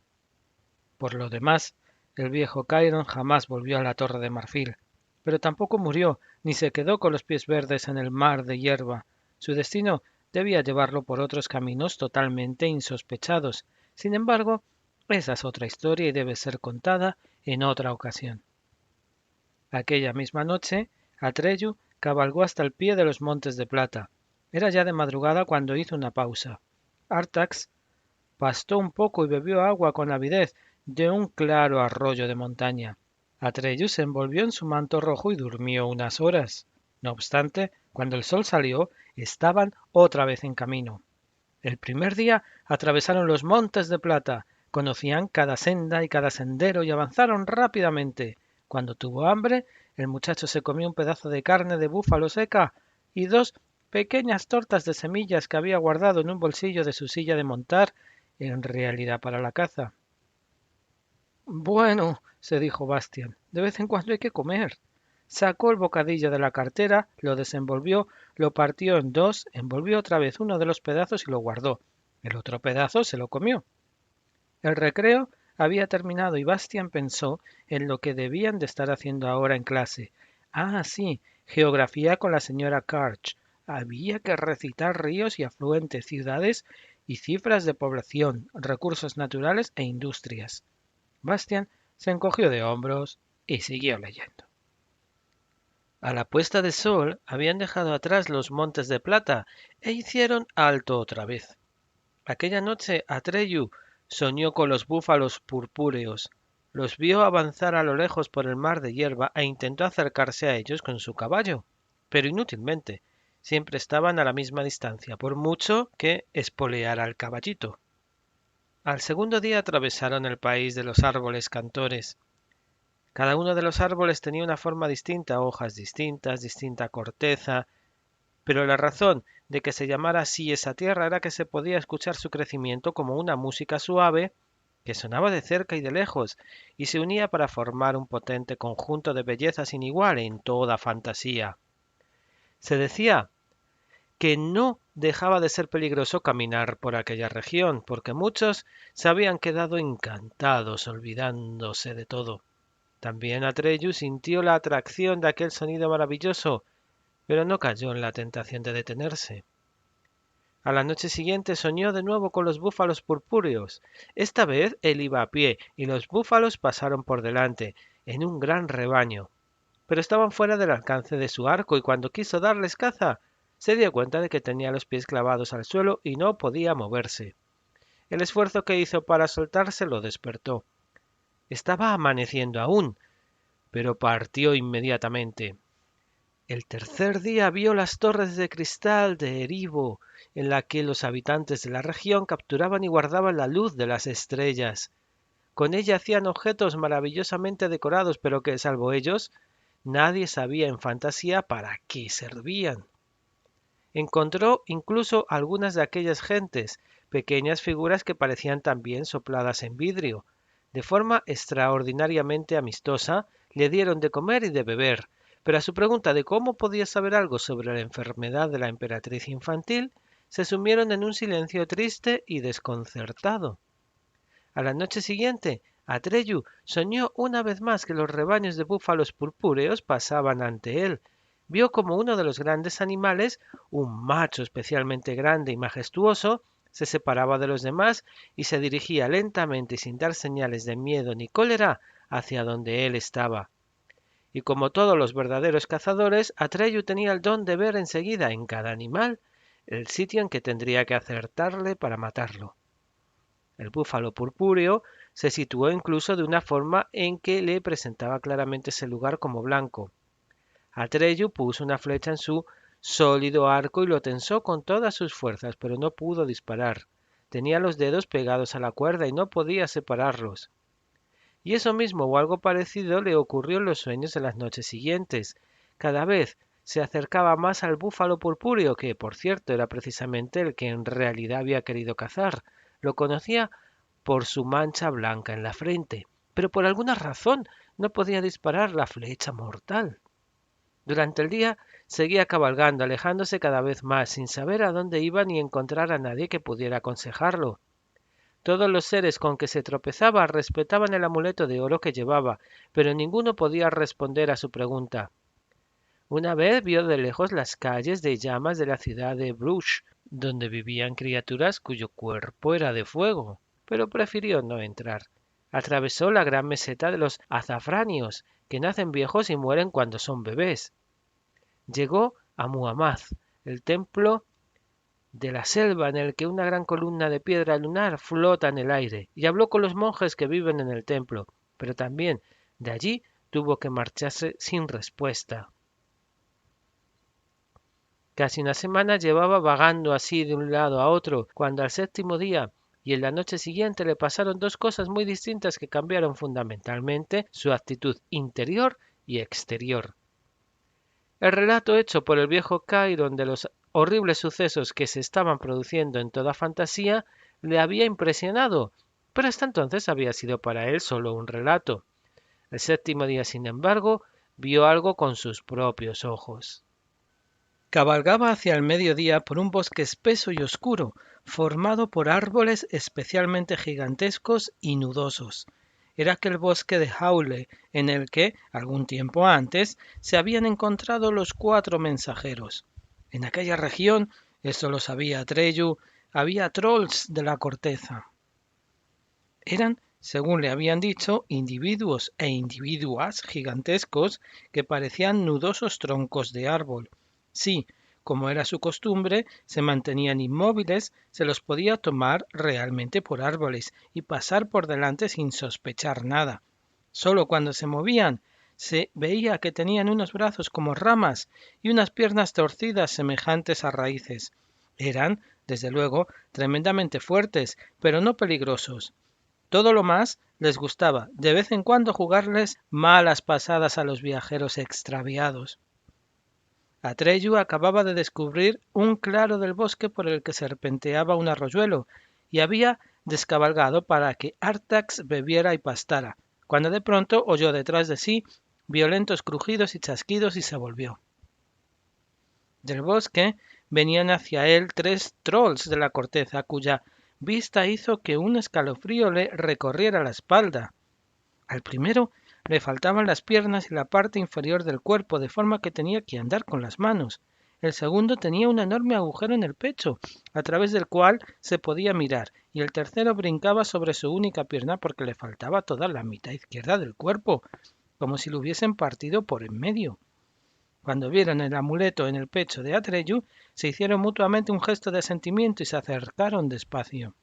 S1: Por lo demás, el viejo Chiron jamás volvió a la Torre de Marfil, pero tampoco murió, ni se quedó con los pies verdes en el mar de hierba. Su destino debía llevarlo por otros caminos totalmente insospechados. Sin embargo, esa es otra historia y debe ser contada en otra ocasión. Aquella misma noche, Atreyu cabalgó hasta el pie de los Montes de Plata. Era ya de madrugada cuando hizo una pausa. Artax pastó un poco y bebió agua con avidez de un claro arroyo de montaña. Atreyu se envolvió en su manto rojo y durmió unas horas. No obstante, cuando el sol salió, estaban otra vez en camino. El primer día atravesaron los Montes de Plata, conocían cada senda y cada sendero y avanzaron rápidamente. Cuando tuvo hambre, el muchacho se comió un pedazo de carne de búfalo seca y dos pequeñas tortas de semillas que había guardado en un bolsillo de su silla de montar, en realidad para la caza. Bueno, se dijo Bastian, de vez en cuando hay que comer. Sacó el bocadillo de la cartera, lo desenvolvió, lo partió en dos, envolvió otra vez uno de los pedazos y lo guardó. El otro pedazo se lo comió. El recreo había terminado y Bastian pensó en lo que debían de estar haciendo ahora en clase. Ah, sí, geografía con la señora Karch. Había que recitar ríos y afluentes, ciudades y cifras de población, recursos naturales e industrias. Bastian se encogió de hombros y siguió leyendo. A la puesta de sol habían dejado atrás los Montes de Plata e hicieron alto otra vez. Aquella noche Atreyu soñó con los búfalos purpúreos. Los vio avanzar a lo lejos por el mar de hierba e intentó acercarse a ellos con su caballo, pero inútilmente. Siempre estaban a la misma distancia, por mucho que espoleara al caballito. Al segundo día atravesaron el país de los árboles cantores. Cada uno de los árboles tenía una forma distinta, hojas distintas, distinta corteza, pero la razón de que se llamara así esa tierra era que se podía escuchar su crecimiento como una música suave que sonaba de cerca y de lejos y se unía para formar un potente conjunto de belleza sin igual en toda fantasía. Se decía que no dejaba de ser peligroso caminar por aquella región, porque muchos se habían quedado encantados, olvidándose de todo. También Atreyu sintió la atracción de aquel sonido maravilloso, pero no cayó en la tentación de detenerse. A la noche siguiente soñó de nuevo con los búfalos purpúreos. Esta vez él iba a pie y los búfalos pasaron por delante, en un gran rebaño. Pero estaban fuera del alcance de su arco y cuando quiso darles caza, se dio cuenta de que tenía los pies clavados al suelo y no podía moverse. El esfuerzo que hizo para soltarse lo despertó. Estaba amaneciendo aún, pero partió inmediatamente. El tercer día vio las torres de cristal de Erivo, en la que los habitantes de la región capturaban y guardaban la luz de las estrellas. Con ella hacían objetos maravillosamente decorados, pero que, salvo ellos, nadie sabía en fantasía para qué servían. Encontró incluso algunas de aquellas gentes, pequeñas figuras que parecían también sopladas en vidrio. De forma extraordinariamente amistosa, le dieron de comer y de beber, pero a su pregunta de cómo podía saber algo sobre la enfermedad de la emperatriz infantil, se sumieron en un silencio triste y desconcertado. A la noche siguiente, Atreyu soñó una vez más que los rebaños de búfalos purpúreos pasaban ante él. Vio como uno de los grandes animales, un macho especialmente grande y majestuoso, se separaba de los demás y se dirigía lentamente y sin dar señales de miedo ni cólera hacia donde él estaba. Y como todos los verdaderos cazadores, Atreyu tenía el don de ver enseguida en cada animal el sitio en que tendría que acertarle para matarlo. El búfalo purpúreo se situó incluso de una forma en que le presentaba claramente ese lugar como blanco. Atreyu puso una flecha en su sólido arco y lo tensó con todas sus fuerzas, pero no pudo disparar. Tenía los dedos pegados a la cuerda y no podía separarlos. Y eso mismo o algo parecido le ocurrió en los sueños de las noches siguientes. Cada vez se acercaba más al búfalo purpúreo, que, por cierto, era precisamente el que en realidad había querido cazar. Lo conocía por su mancha blanca en la frente, pero por alguna razón no podía disparar la flecha mortal. Durante el día seguía cabalgando, alejándose cada vez más, sin saber a dónde iba ni encontrar a nadie que pudiera aconsejarlo. Todos los seres con que se tropezaba respetaban el amuleto de oro que llevaba, pero ninguno podía responder a su pregunta. Una vez vio de lejos las calles de llamas de la ciudad de Bruges. donde vivían criaturas cuyo cuerpo era de fuego, pero prefirió no entrar. Atravesó la gran meseta de los azafranios, que nacen viejos y mueren cuando son bebés. Llegó a Muhammad, el templo de la selva en el que una gran columna de piedra lunar flota en el aire, y habló con los monjes que viven en el templo, pero también de allí tuvo que marcharse sin respuesta. Casi una semana llevaba vagando así de un lado a otro, cuando al séptimo día y en la noche siguiente le pasaron dos cosas muy distintas que cambiaron fundamentalmente su actitud interior y exterior. El relato hecho por el viejo Chiron de los horribles sucesos que se estaban produciendo en toda fantasía le había impresionado, pero hasta entonces había sido para él solo un relato. El séptimo día, sin embargo, vio algo con sus propios ojos. Cabalgaba hacia el mediodía por un bosque espeso y oscuro, formado por árboles especialmente gigantescos y nudosos. Era aquel bosque de Haule en el que, algún tiempo antes, se habían encontrado los 4 mensajeros. En aquella región, esto lo sabía Atreyu, había trolls de la corteza. Eran, según le habían dicho, individuos e individuas gigantescos que parecían nudosos troncos de árbol. Sí, como era su costumbre, se mantenían inmóviles, se los podía tomar realmente por árboles y pasar por delante sin sospechar nada. Solo cuando se movían, se veía que tenían unos brazos como ramas y unas piernas torcidas semejantes a raíces. Eran, desde luego, tremendamente fuertes, pero no peligrosos. Todo lo más les gustaba de vez en cuando jugarles malas pasadas a los viajeros extraviados. Atreyu acababa de descubrir un claro del bosque por el que serpenteaba un arroyuelo y había descabalgado para que Artax bebiera y pastara, cuando de pronto oyó detrás de sí violentos crujidos y chasquidos y se volvió. Del bosque venían hacia él 3 trolls de la corteza, cuya vista hizo que un escalofrío le recorriera la espalda. Al primero le faltaban las piernas y la parte inferior del cuerpo, de forma que tenía que andar con las manos. El segundo tenía un enorme agujero en el pecho, a través del cual se podía mirar, y el tercero brincaba sobre su única pierna porque le faltaba toda la mitad izquierda del cuerpo, como si lo hubiesen partido por en medio. Cuando vieron el amuleto en el pecho de Atreyu, se hicieron mutuamente un gesto de asentimiento y se acercaron despacio.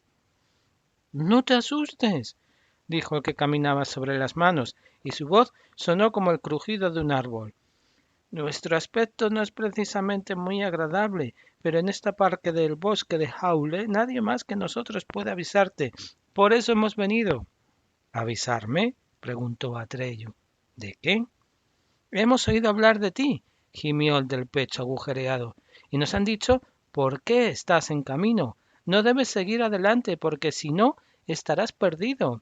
S1: «No te asustes», dijo el que caminaba sobre las manos, y su voz sonó como el crujido de un árbol. «Nuestro aspecto no es precisamente muy agradable, pero en esta parte del bosque de Haule nadie más que nosotros puede avisarte. Por eso hemos venido». «¿Avisarme?», preguntó Atreyu. «¿De qué?» «Hemos oído hablar de ti», gimió el del pecho agujereado, «y nos han dicho por qué estás en camino. No debes seguir adelante, porque si no, estarás perdido».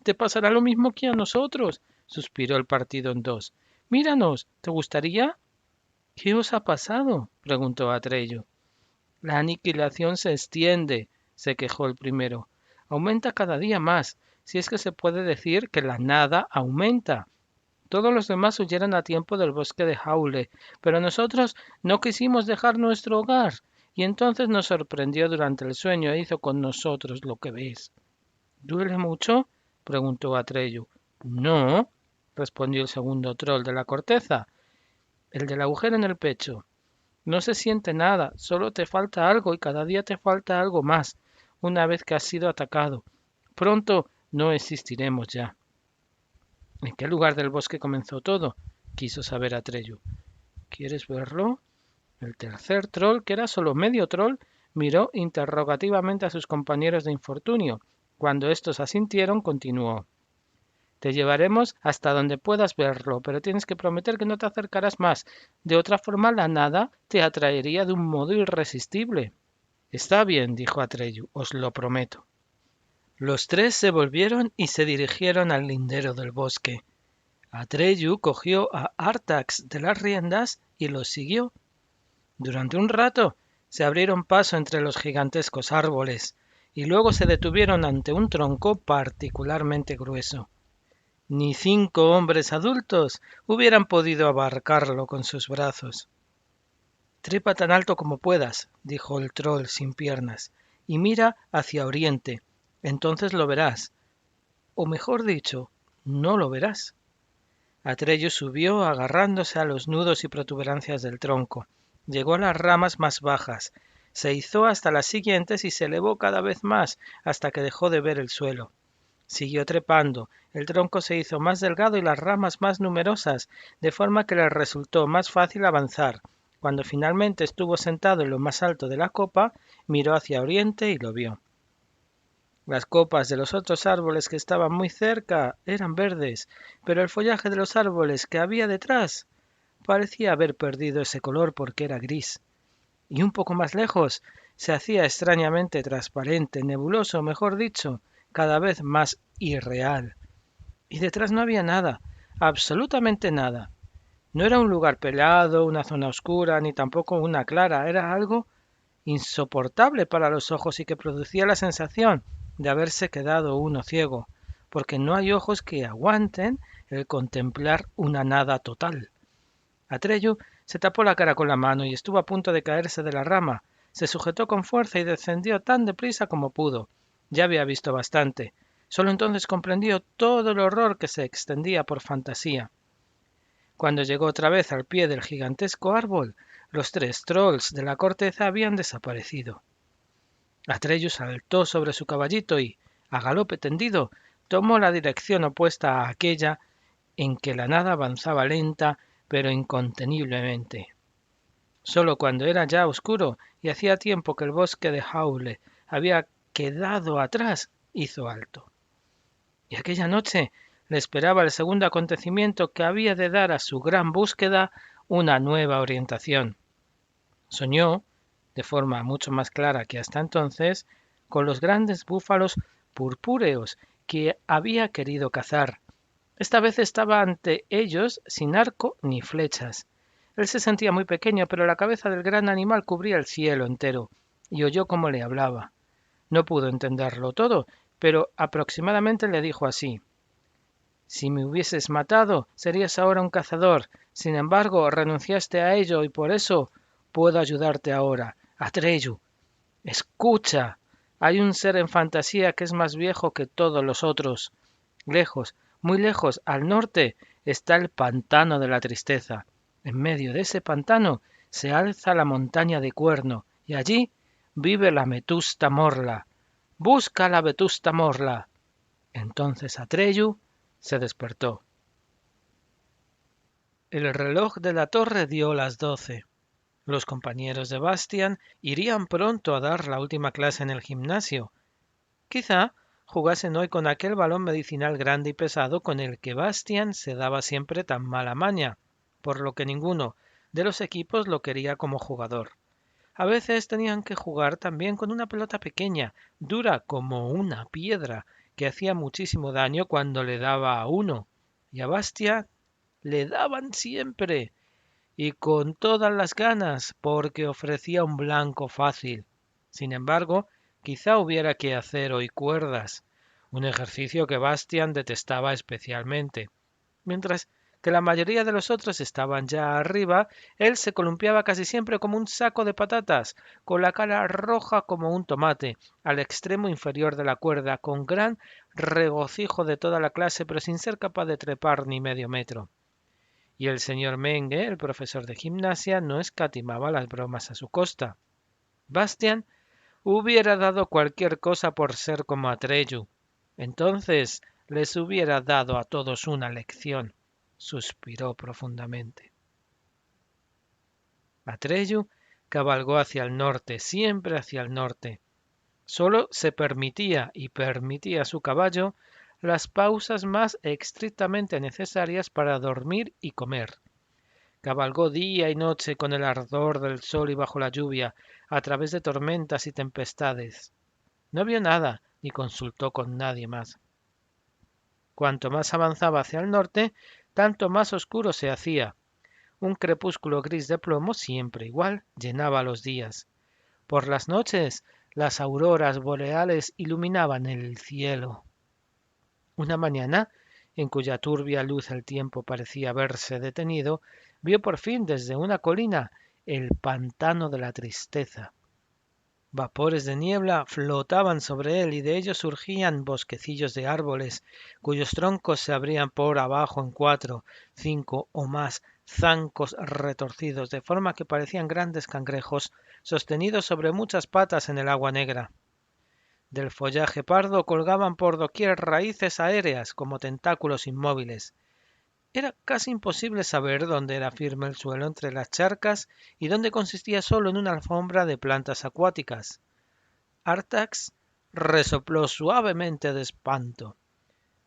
S1: «Te pasará lo mismo que a nosotros», suspiró el partido en dos. «Míranos, ¿te gustaría?» «¿Qué os ha pasado?», preguntó Atreyu. «La aniquilación se extiende», se quejó el primero. «Aumenta cada día más, si es que se puede decir que la nada aumenta. Todos los demás huyeron a tiempo del bosque de Haule, pero nosotros no quisimos dejar nuestro hogar, y entonces nos sorprendió durante el sueño e hizo con nosotros lo que ves». «¿Duele mucho?», preguntó Atreyu. «No», respondió el segundo troll de la corteza, el del agujero en el pecho. «No se siente nada, solo te falta algo y cada día te falta algo más, una vez que has sido atacado. Pronto no existiremos ya». «¿En qué lugar del bosque comenzó todo?», quiso saber Atreyu. «¿Quieres verlo?». El tercer troll, que era solo medio troll, miró interrogativamente a sus compañeros de infortunio. Cuando estos asintieron, continuó. «Te llevaremos hasta donde puedas verlo, pero tienes que prometer que no te acercarás más. De otra forma, la nada te atraería de un modo irresistible». «Está bien», dijo Atreyu, «os lo prometo». Los 3 se volvieron y se dirigieron al lindero del bosque. Atreyu cogió a Artax de las riendas y los siguió. Durante un rato se abrieron paso entre los gigantescos árboles y luego se detuvieron ante un tronco particularmente grueso. Ni 5 hombres adultos hubieran podido abarcarlo con sus brazos. Trepa tan alto como puedas, dijo el troll sin piernas, y mira hacia oriente. Entonces lo verás. O mejor dicho, no lo verás. Atreyu subió agarrándose a los nudos y protuberancias del tronco. Llegó a las ramas más bajas, se izó hasta las siguientes y se elevó cada vez más hasta que dejó de ver el suelo. Siguió trepando, el tronco se hizo más delgado y las ramas más numerosas, de forma que le resultó más fácil avanzar. Cuando finalmente estuvo sentado en lo más alto de la copa, miró hacia oriente y lo vio. Las copas de los otros árboles que estaban muy cerca eran verdes, pero el follaje de los árboles que había detrás parecía haber perdido ese color porque era gris. Y un poco más lejos se hacía extrañamente transparente, nebuloso, mejor dicho, cada vez más irreal. Y detrás no había nada, absolutamente nada. No era un lugar pelado, una zona oscura, ni tampoco una clara, era algo insoportable para los ojos y que producía la sensación de haberse quedado uno ciego, porque no hay ojos que aguanten el contemplar una nada total. Atreyu se tapó la cara con la mano y estuvo a punto de caerse de la rama. Se sujetó con fuerza y descendió tan deprisa como pudo. Ya había visto bastante. Solo entonces comprendió todo el horror que se extendía por fantasía. Cuando llegó otra vez al pie del gigantesco árbol, los 3 trolls de la corteza habían desaparecido. Atreyu saltó sobre su caballito y, a galope tendido, tomó la dirección opuesta a aquella en que la nada avanzaba lenta pero inconteniblemente. Solo cuando era ya oscuro y hacía tiempo que el bosque de Haule había quedado atrás, hizo alto. Y aquella noche le esperaba el segundo acontecimiento que había de dar a su gran búsqueda una nueva orientación. Soñó, de forma mucho más clara que hasta entonces, con los grandes búfalos purpúreos que había querido cazar. Esta vez estaba ante ellos sin arco ni flechas. Él se sentía muy pequeño, pero la cabeza del gran animal cubría el cielo entero, y oyó cómo le hablaba. No pudo entenderlo todo, pero aproximadamente le dijo así: Si me hubieses matado, serías ahora un cazador. Sin embargo, renunciaste a ello y por eso puedo ayudarte ahora. Atreyu, escucha. Hay un ser en fantasía que es más viejo que todos los otros. Lejos, muy lejos, al norte, está el pantano de la tristeza. En medio de ese pantano se alza la montaña de Cuerno, y allí vive la Vetusta Morla. Busca la Vetusta Morla. Entonces Atreyu se despertó. El reloj de la torre dio las 12. Los compañeros de Bastian irían pronto a dar la última clase en el gimnasio. Quizá jugasen hoy con aquel balón medicinal grande y pesado con el que Bastian se daba siempre tan mala maña, por lo que ninguno de los equipos lo quería como jugador. A veces tenían que jugar también con una pelota pequeña, dura como una piedra, que hacía muchísimo daño cuando le daba a uno, y a Bastian le daban siempre, y con todas las ganas, porque ofrecía un blanco fácil. Sin embargo, quizá hubiera que hacer hoy cuerdas, un ejercicio que Bastian detestaba especialmente. Mientras que la mayoría de los otros estaban ya arriba, él se columpiaba casi siempre como un saco de patatas, con la cara roja como un tomate, al extremo inferior de la cuerda, con gran regocijo de toda la clase, pero sin ser capaz de trepar ni medio metro. Y el señor Menge, el profesor de gimnasia, no escatimaba las bromas a su costa. Bastian hubiera dado cualquier cosa por ser como Atreyu. Entonces les hubiera dado a todos una lección. Suspiró profundamente. Atreyu cabalgó hacia el norte, siempre hacia el norte. Solo se permitía y permitía a su caballo las pausas más estrictamente necesarias para dormir y comer. Cabalgó día y noche con el ardor del sol y bajo la lluvia, a través de tormentas y tempestades. No vio nada, ni consultó con nadie más. Cuanto más avanzaba hacia el norte, tanto más oscuro se hacía. Un crepúsculo gris de plomo, siempre igual, llenaba los días. Por las noches, las auroras boreales iluminaban el cielo. Una mañana, en cuya turbia luz el tiempo parecía haberse detenido, vio por fin desde una colina el pantano de la tristeza. Vapores de niebla flotaban sobre él y de ellos surgían bosquecillos de árboles, cuyos troncos se abrían por abajo en 4, 5 o más zancos retorcidos, de forma que parecían grandes cangrejos sostenidos sobre muchas patas en el agua negra. Del follaje pardo colgaban por doquier raíces aéreas como tentáculos inmóviles. Era casi imposible saber dónde era firme el suelo entre las charcas y dónde consistía solo en una alfombra de plantas acuáticas. Artax resopló suavemente de espanto.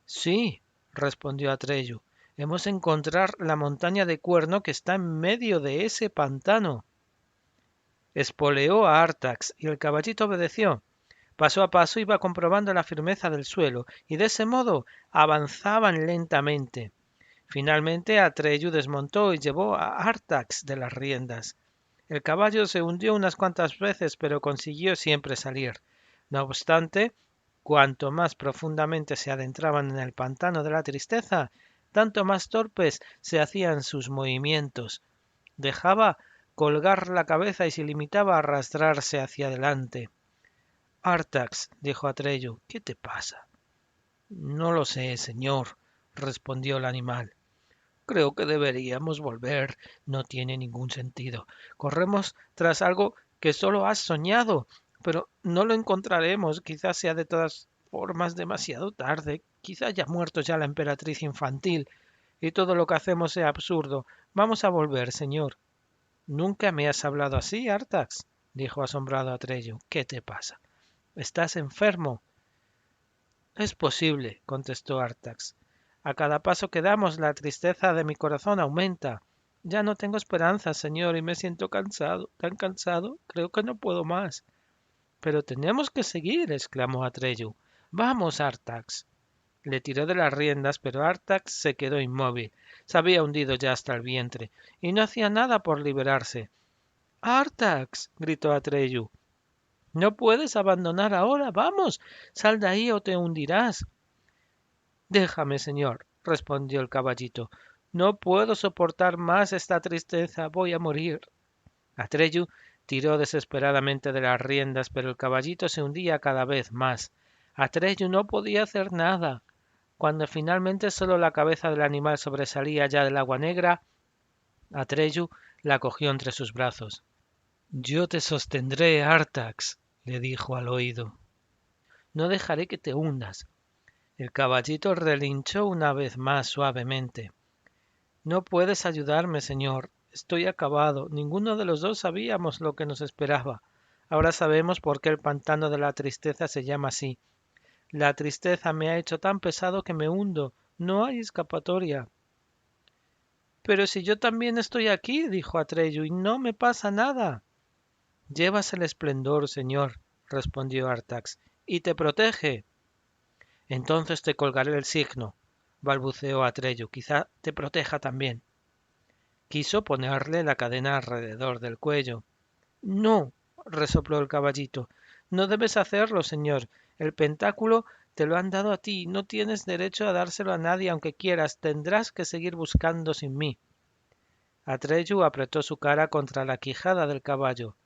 S1: Sí, respondió Atreyu, hemos de encontrar la montaña de cuerno que está en medio de ese pantano. Espoleó a Artax y el caballito obedeció. Paso a paso iba comprobando la firmeza del suelo y de ese modo avanzaban lentamente. Finalmente Atreyu desmontó y llevó a Artax de las riendas. El caballo se hundió unas cuantas veces, pero consiguió siempre salir. No obstante, cuanto más profundamente se adentraban en el pantano de la tristeza, tanto más torpes se hacían sus movimientos. Dejaba colgar la cabeza y se limitaba a arrastrarse hacia adelante. Artax, dijo Atreyu, ¿qué te pasa? No lo sé, señor, respondió el animal. Creo que deberíamos volver. No tiene ningún sentido. Corremos tras algo que solo has soñado, pero no lo encontraremos. Quizás sea de todas formas demasiado tarde. Quizá haya muerto ya la emperatriz infantil y todo lo que hacemos sea absurdo. Vamos a volver, señor. Nunca me has hablado así, Artax, dijo asombrado Atreyu. ¿Qué te pasa? ¿Estás enfermo? Es posible, contestó Artax. A cada paso que damos, la tristeza de mi corazón aumenta. Ya no tengo esperanza, señor, y me siento cansado, tan cansado, creo que no puedo más. Pero tenemos que seguir, exclamó Atreyu. Vamos, Artax. Le tiró de las riendas, pero Artax se quedó inmóvil. Se había hundido ya hasta el vientre, y no hacía nada por liberarse. Artax, gritó Atreyu. No puedes abandonar ahora. Vamos, sal de ahí o te hundirás. Déjame, señor, respondió el caballito. No puedo soportar más esta tristeza. Voy a morir. Atreyu tiró desesperadamente de las riendas, pero el caballito se hundía cada vez más. Atreyu no podía hacer nada. Cuando finalmente solo la cabeza del animal sobresalía ya del agua negra, Atreyu la cogió entre sus brazos. Yo te sostendré, Artax, le dijo al oído. No dejaré que te hundas. El caballito relinchó una vez más suavemente. No puedes ayudarme, señor. Estoy acabado. Ninguno de los dos sabíamos lo que nos esperaba. Ahora sabemos por qué el pantano de la tristeza se llama así. La tristeza me ha hecho tan pesado que me hundo. No hay escapatoria. Pero si yo también estoy aquí, dijo Atreyu, y no me pasa nada. Llevas el esplendor, señor, respondió Artax, y te protege. Entonces te colgaré el signo, balbuceó Atreyu, quizá te proteja también. Quiso ponerle la cadena alrededor del cuello. No, resopló el caballito, no debes hacerlo, señor. El pentáculo te lo han dado a ti, no tienes derecho a dárselo a nadie aunque quieras, tendrás que seguir buscando sin mí. Atreyu apretó su cara contra la quijada del caballo.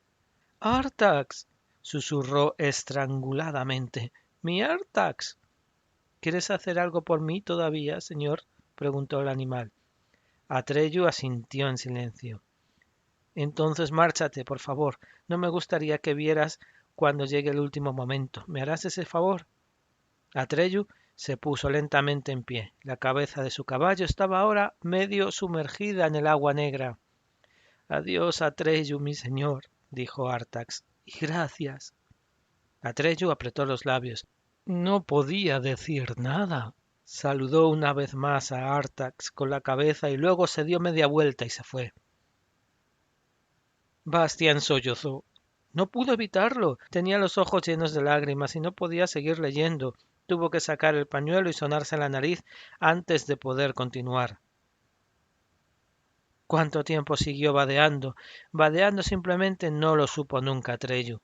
S1: Artax, susurró estranguladamente. Mi Artax. ¿Quieres hacer algo por mí todavía, señor? Preguntó el animal. Atreyu asintió en silencio. Entonces márchate, por favor. No me gustaría que vieras cuando llegue el último momento. ¿Me harás ese favor? Atreyu se puso lentamente en pie. La cabeza de su caballo estaba ahora medio sumergida en el agua negra. Adiós, Atreyu, mi señor, dijo Artax. Y gracias. Atreyu apretó los labios. No podía decir nada. Saludó una vez más a Artax con la cabeza y luego se dio media vuelta y se fue. Bastián sollozó. No pudo evitarlo. Tenía los ojos llenos de lágrimas y no podía seguir leyendo. Tuvo que sacar el pañuelo y sonarse la nariz antes de poder continuar. ¿Cuánto tiempo siguió vadeando? Vadeando simplemente no lo supo nunca Atreyu.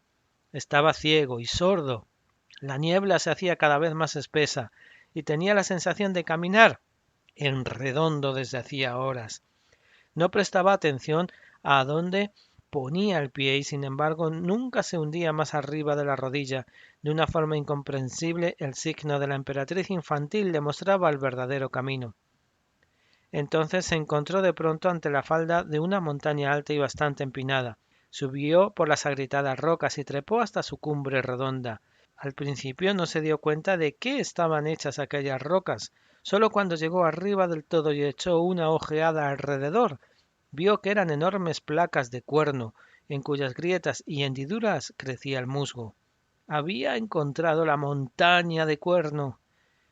S1: Estaba ciego y sordo. La niebla se hacía cada vez más espesa y tenía la sensación de caminar en redondo desde hacía horas. No prestaba atención a dónde ponía el pie y sin embargo nunca se hundía más arriba de la rodilla. De una forma incomprensible, el signo de la emperatriz infantil le mostraba el verdadero camino. Entonces se encontró de pronto ante la falda de una montaña alta y bastante empinada. Subió por las agrietadas rocas y trepó hasta su cumbre redonda. Al principio no se dio cuenta de qué estaban hechas aquellas rocas. Solo cuando llegó arriba del todo y echó una ojeada alrededor, vio que eran enormes placas de cuerno, en cuyas grietas y hendiduras crecía el musgo. Había encontrado la montaña de cuerno.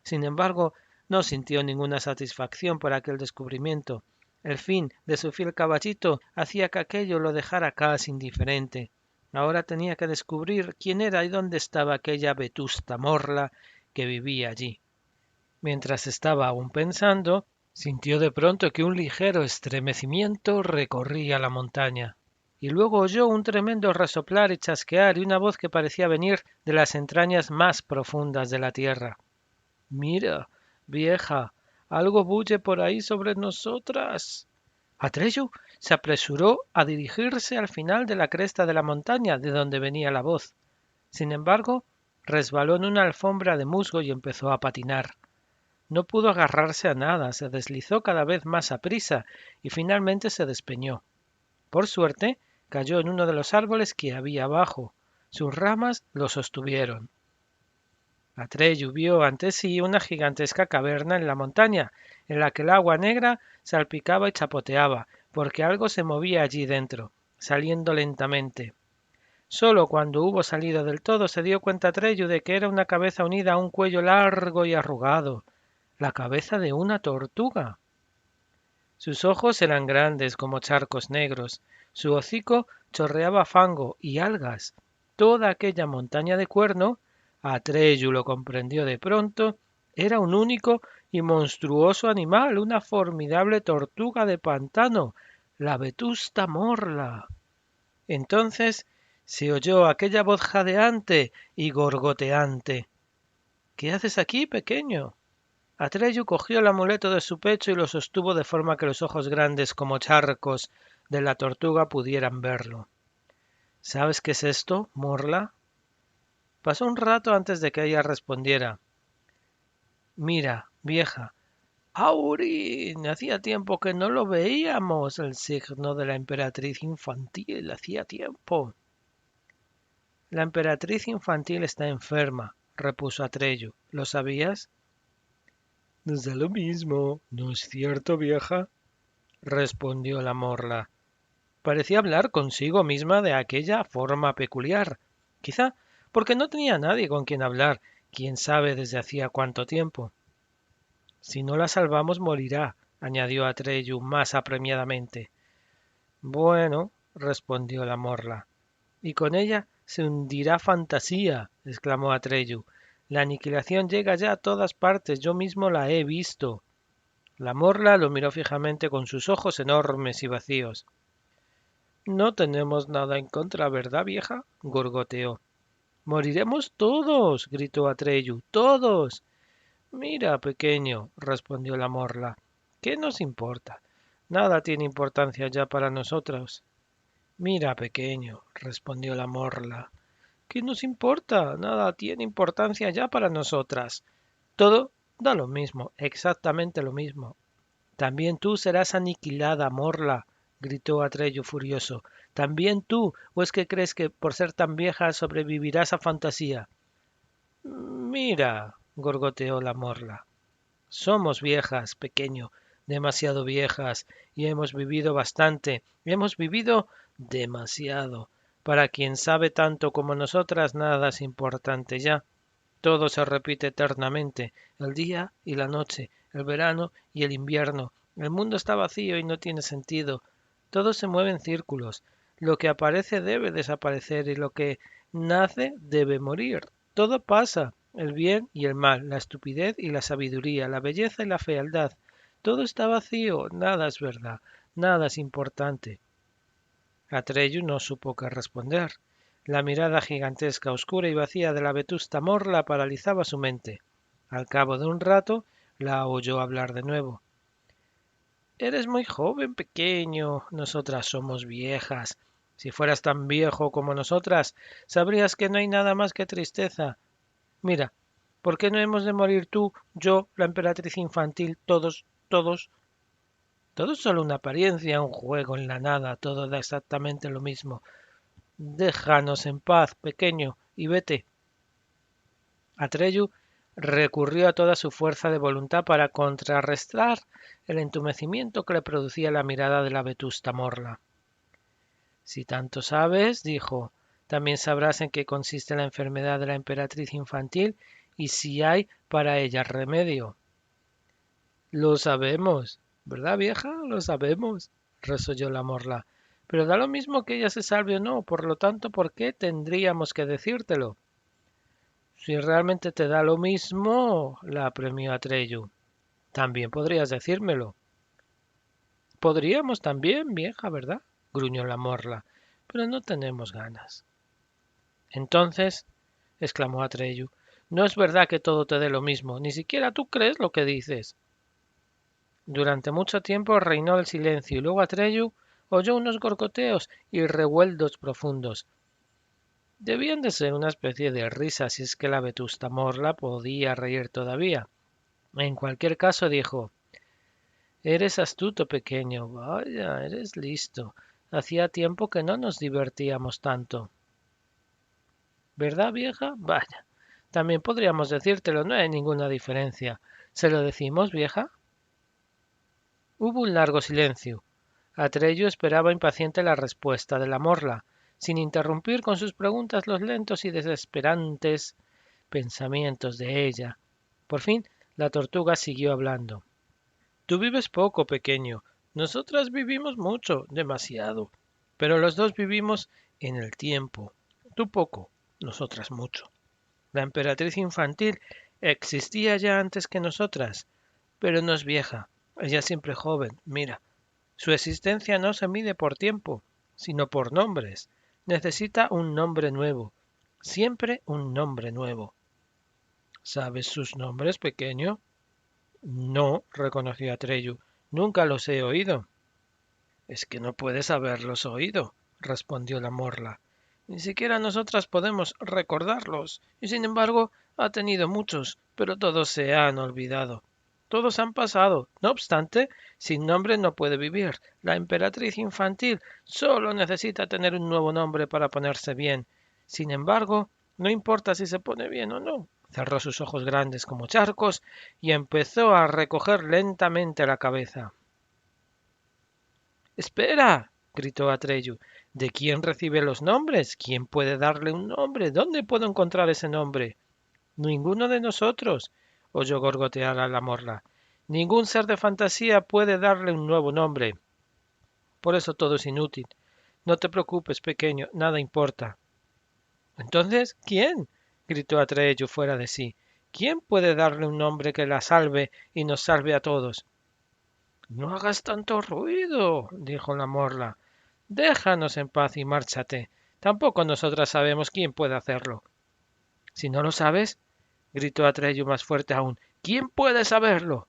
S1: Sin embargo, no sintió ninguna satisfacción por aquel descubrimiento. El fin de su fiel caballito hacía que aquello lo dejara casi indiferente. Ahora tenía que descubrir quién era y dónde estaba aquella vetusta morla que vivía allí. Mientras estaba aún pensando, sintió de pronto que un ligero estremecimiento recorría la montaña, y luego oyó un tremendo resoplar y chasquear y una voz que parecía venir de las entrañas más profundas de la tierra. Mira, vieja, algo bulle por ahí sobre nosotras. Atreyu se apresuró a dirigirse al final de la cresta de la montaña de donde venía la voz. Sin embargo, resbaló en una alfombra de musgo y empezó a patinar. No pudo agarrarse a nada, se deslizó cada vez más aprisa y finalmente se despeñó. Por suerte, cayó en uno de los árboles que había abajo. Sus ramas lo sostuvieron. Atreyu vio ante sí una gigantesca caverna en la montaña, en la que el agua negra salpicaba y chapoteaba, porque algo se movía allí dentro, saliendo lentamente. Solo cuando hubo salido del todo se dio cuenta Atreyu de que era una cabeza unida a un cuello largo y arrugado, la cabeza de una tortuga. Sus ojos eran grandes como charcos negros, su hocico chorreaba fango y algas. Toda aquella montaña de cuerno, Atreyu lo comprendió de pronto, era un único y monstruoso animal, una formidable tortuga de pantano, la vetusta morla. Entonces se oyó aquella voz jadeante y gorgoteante. ¿Qué haces aquí, pequeño? Atreyu cogió el amuleto de su pecho y lo sostuvo de forma que los ojos grandes como charcos de la tortuga pudieran verlo. ¿Sabes qué es esto, Morla? Pasó un rato antes de que ella respondiera. Mira, vieja. ¡Aurín! Hacía tiempo que no lo veíamos. El signo de la emperatriz infantil. Hacía tiempo. La emperatriz infantil está enferma, repuso Atreyu. ¿Lo sabías? Nos da lo mismo, ¿no es cierto, vieja? Respondió la morla. Parecía hablar consigo misma de aquella forma peculiar. Quizá porque no tenía nadie con quien hablar, quién sabe desde hacía cuánto tiempo. Si no la salvamos morirá, añadió Atreyu más apremiadamente. Bueno, respondió la morla. Y con ella se hundirá Fantasía, exclamó Atreyu. La aniquilación llega ya a todas partes, yo mismo la he visto. La morla lo miró fijamente con sus ojos enormes y vacíos. No tenemos nada en contra, ¿verdad, vieja? Gorgoteó. Moriremos todos, gritó Atreyu. Todos. Mira, pequeño, respondió la morla. ¿Qué nos importa? Nada tiene importancia ya para nosotros. Mira, pequeño, respondió la morla. ¿Qué nos importa? Nada tiene importancia ya para nosotras. Todo da lo mismo, exactamente lo mismo. También tú serás aniquilada, morla, gritó Atreyu furioso. También tú, ¿o es que crees que por ser tan vieja sobrevivirás a Fantasía? Mira, gorgoteó la morla. Somos viejas, pequeño, demasiado viejas, y hemos vivido bastante, hemos vivido demasiado. Para quien sabe tanto como nosotras, nada es importante ya. Todo se repite eternamente, el día y la noche, el verano y el invierno. El mundo está vacío y no tiene sentido. Todo se mueve en círculos. Lo que aparece debe desaparecer y lo que nace debe morir. Todo pasa, el bien y el mal, la estupidez y la sabiduría, la belleza y la fealdad. Todo está vacío, nada es verdad, nada es importante. Atreyu no supo qué responder. La mirada gigantesca, oscura y vacía de la vetusta morla paralizaba su mente. Al cabo de un rato la oyó hablar de nuevo. Eres muy joven, pequeño. Nosotras somos viejas. Si fueras tan viejo como nosotras, sabrías que no hay nada más que tristeza. Mira, ¿por qué no hemos de morir tú, yo, la emperatriz infantil, todos, todos? Todo es solo una apariencia, un juego en la nada, todo da exactamente lo mismo. Déjanos en paz, pequeño, y vete. Atreyu recurrió a toda su fuerza de voluntad para contrarrestar el entumecimiento que le producía la mirada de la vetusta Morla. Si tanto sabes, dijo, también sabrás en qué consiste la enfermedad de la emperatriz infantil y si hay para ella remedio. Lo sabemos, ¿verdad, vieja? Lo sabemos, resolló la Morla. Pero da lo mismo que ella se salve o no, por lo tanto, ¿por qué tendríamos que decírtelo? Si realmente te da lo mismo, la apremió Atreyu. También podrías decírmelo. Podríamos también, vieja, ¿verdad? Gruñó la Morla, pero no tenemos ganas. Entonces, exclamó Atreyu, no es verdad que todo te dé lo mismo, ni siquiera tú crees lo que dices. Durante mucho tiempo reinó el silencio y luego Atreyu oyó unos gorgoteos y revueltos profundos. Debían de ser una especie de risa si es que la vetusta Morla podía reír todavía. En cualquier caso dijo, eres astuto, pequeño. Vaya, eres listo. Hacía tiempo que no nos divertíamos tanto. ¿Verdad, vieja? Vaya. También podríamos decírtelo, no hay ninguna diferencia. ¿Se lo decimos, vieja? Hubo un largo silencio. Atreyu esperaba impaciente la respuesta de la Morla, sin interrumpir con sus preguntas los lentos y desesperantes pensamientos de ella. Por fin, la tortuga siguió hablando. Tú vives poco, pequeño. Nosotras vivimos mucho, demasiado. Pero los dos vivimos en el tiempo. Tú poco, nosotras mucho. La emperatriz infantil existía ya antes que nosotras, pero no es vieja. Ella es siempre joven. Mira, su existencia no se mide por tiempo, sino por nombres. Necesita un nombre nuevo. Siempre un nombre nuevo. ¿Sabes sus nombres, pequeño? No, reconoció Atreyu. Nunca los he oído. Es que no puedes haberlos oído, respondió la Morla. Ni siquiera nosotras podemos recordarlos, y sin embargo ha tenido muchos, pero todos se han olvidado. Todos han pasado. No obstante, sin nombre no puede vivir. La emperatriz infantil solo necesita tener un nuevo nombre para ponerse bien. Sin embargo, no importa si se pone bien o no. Cerró sus ojos grandes como charcos y empezó a recoger lentamente la cabeza. ¡Espera! Gritó Atreyu. ¿De quién recibe los nombres? ¿Quién puede darle un nombre? ¿Dónde puedo encontrar ese nombre? Ninguno de nosotros, oyó gorgotear a la Morla. Ningún ser de fantasía puede darle un nuevo nombre. Por eso todo es inútil. No te preocupes, pequeño, nada importa. Entonces, ¿quién? Gritó Atreyu fuera de sí. ¿Quién puede darle un nombre que la salve y nos salve a todos? No hagas tanto ruido, dijo la Morla. Déjanos en paz y márchate. Tampoco nosotras sabemos quién puede hacerlo. Si no lo sabes, gritó Atreyu más fuerte aún, ¿quién puede saberlo?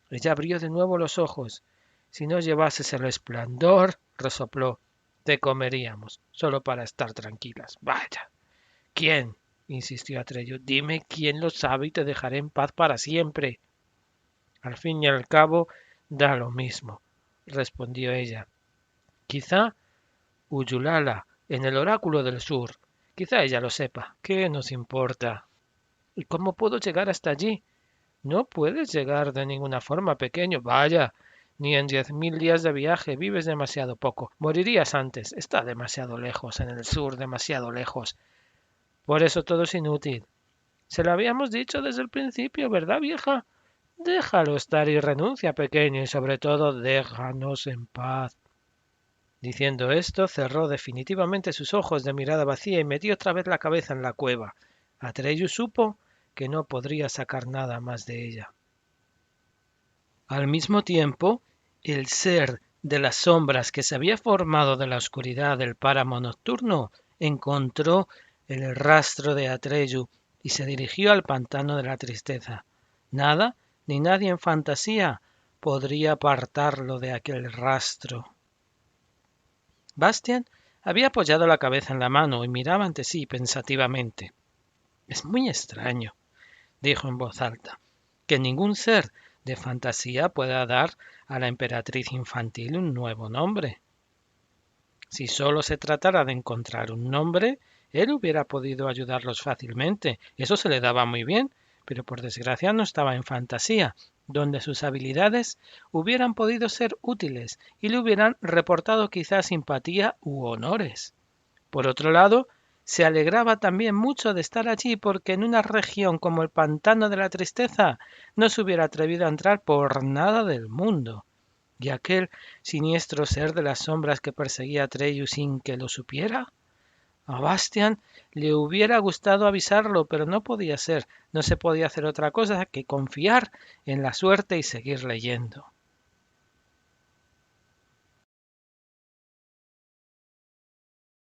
S1: Ella abrió de nuevo los ojos. Si no llevases el resplandor, resopló, te comeríamos, solo para estar tranquilas. Vaya. ¿Quién? Insistió Atreyu. Dime quién lo sabe y te dejaré en paz para siempre. Al fin y al cabo, da lo mismo, respondió ella. Quizá Uyulala, en el oráculo del sur. Quizá ella lo sepa. ¿Qué nos importa? ¿Y cómo puedo llegar hasta allí? No puedes llegar de ninguna forma, pequeño. Vaya, ni en 10.000 días de viaje. Vives demasiado poco. Morirías antes. Está demasiado lejos, en el sur, demasiado lejos. Por eso todo es inútil. Se lo habíamos dicho desde el principio, ¿verdad, vieja? Déjalo estar y renuncia, pequeño, y sobre todo déjanos en paz. Diciendo esto, cerró definitivamente sus ojos de mirada vacía y metió otra vez la cabeza en la cueva. Atreyu supo que no podría sacar nada más de ella. Al mismo tiempo, el ser de las sombras que se había formado de la oscuridad del páramo nocturno encontró el rastro de Atreyu y se dirigió al pantano de la tristeza. Nada ni nadie en fantasía podría apartarlo de aquel rastro. Bastian Había apoyado la cabeza en la mano y miraba ante sí pensativamente. Es muy extraño, dijo en voz alta, que ningún ser de fantasía pueda dar a la emperatriz infantil un nuevo nombre. Si solo se tratara de encontrar un nombre, él hubiera podido ayudarlos fácilmente. Eso se le daba muy bien, pero por desgracia no estaba en fantasía, donde sus habilidades hubieran podido ser útiles y le hubieran reportado quizás simpatía u honores. Por otro lado, se alegraba también mucho de estar allí porque en una región como el pantano de la tristeza no se hubiera atrevido a entrar por nada del mundo. ¿Y aquel siniestro ser de las sombras que perseguía a Trellius sin que lo supiera? A Bastian le hubiera gustado avisarlo, pero no podía ser, no se podía hacer otra cosa que confiar en la suerte y seguir leyendo.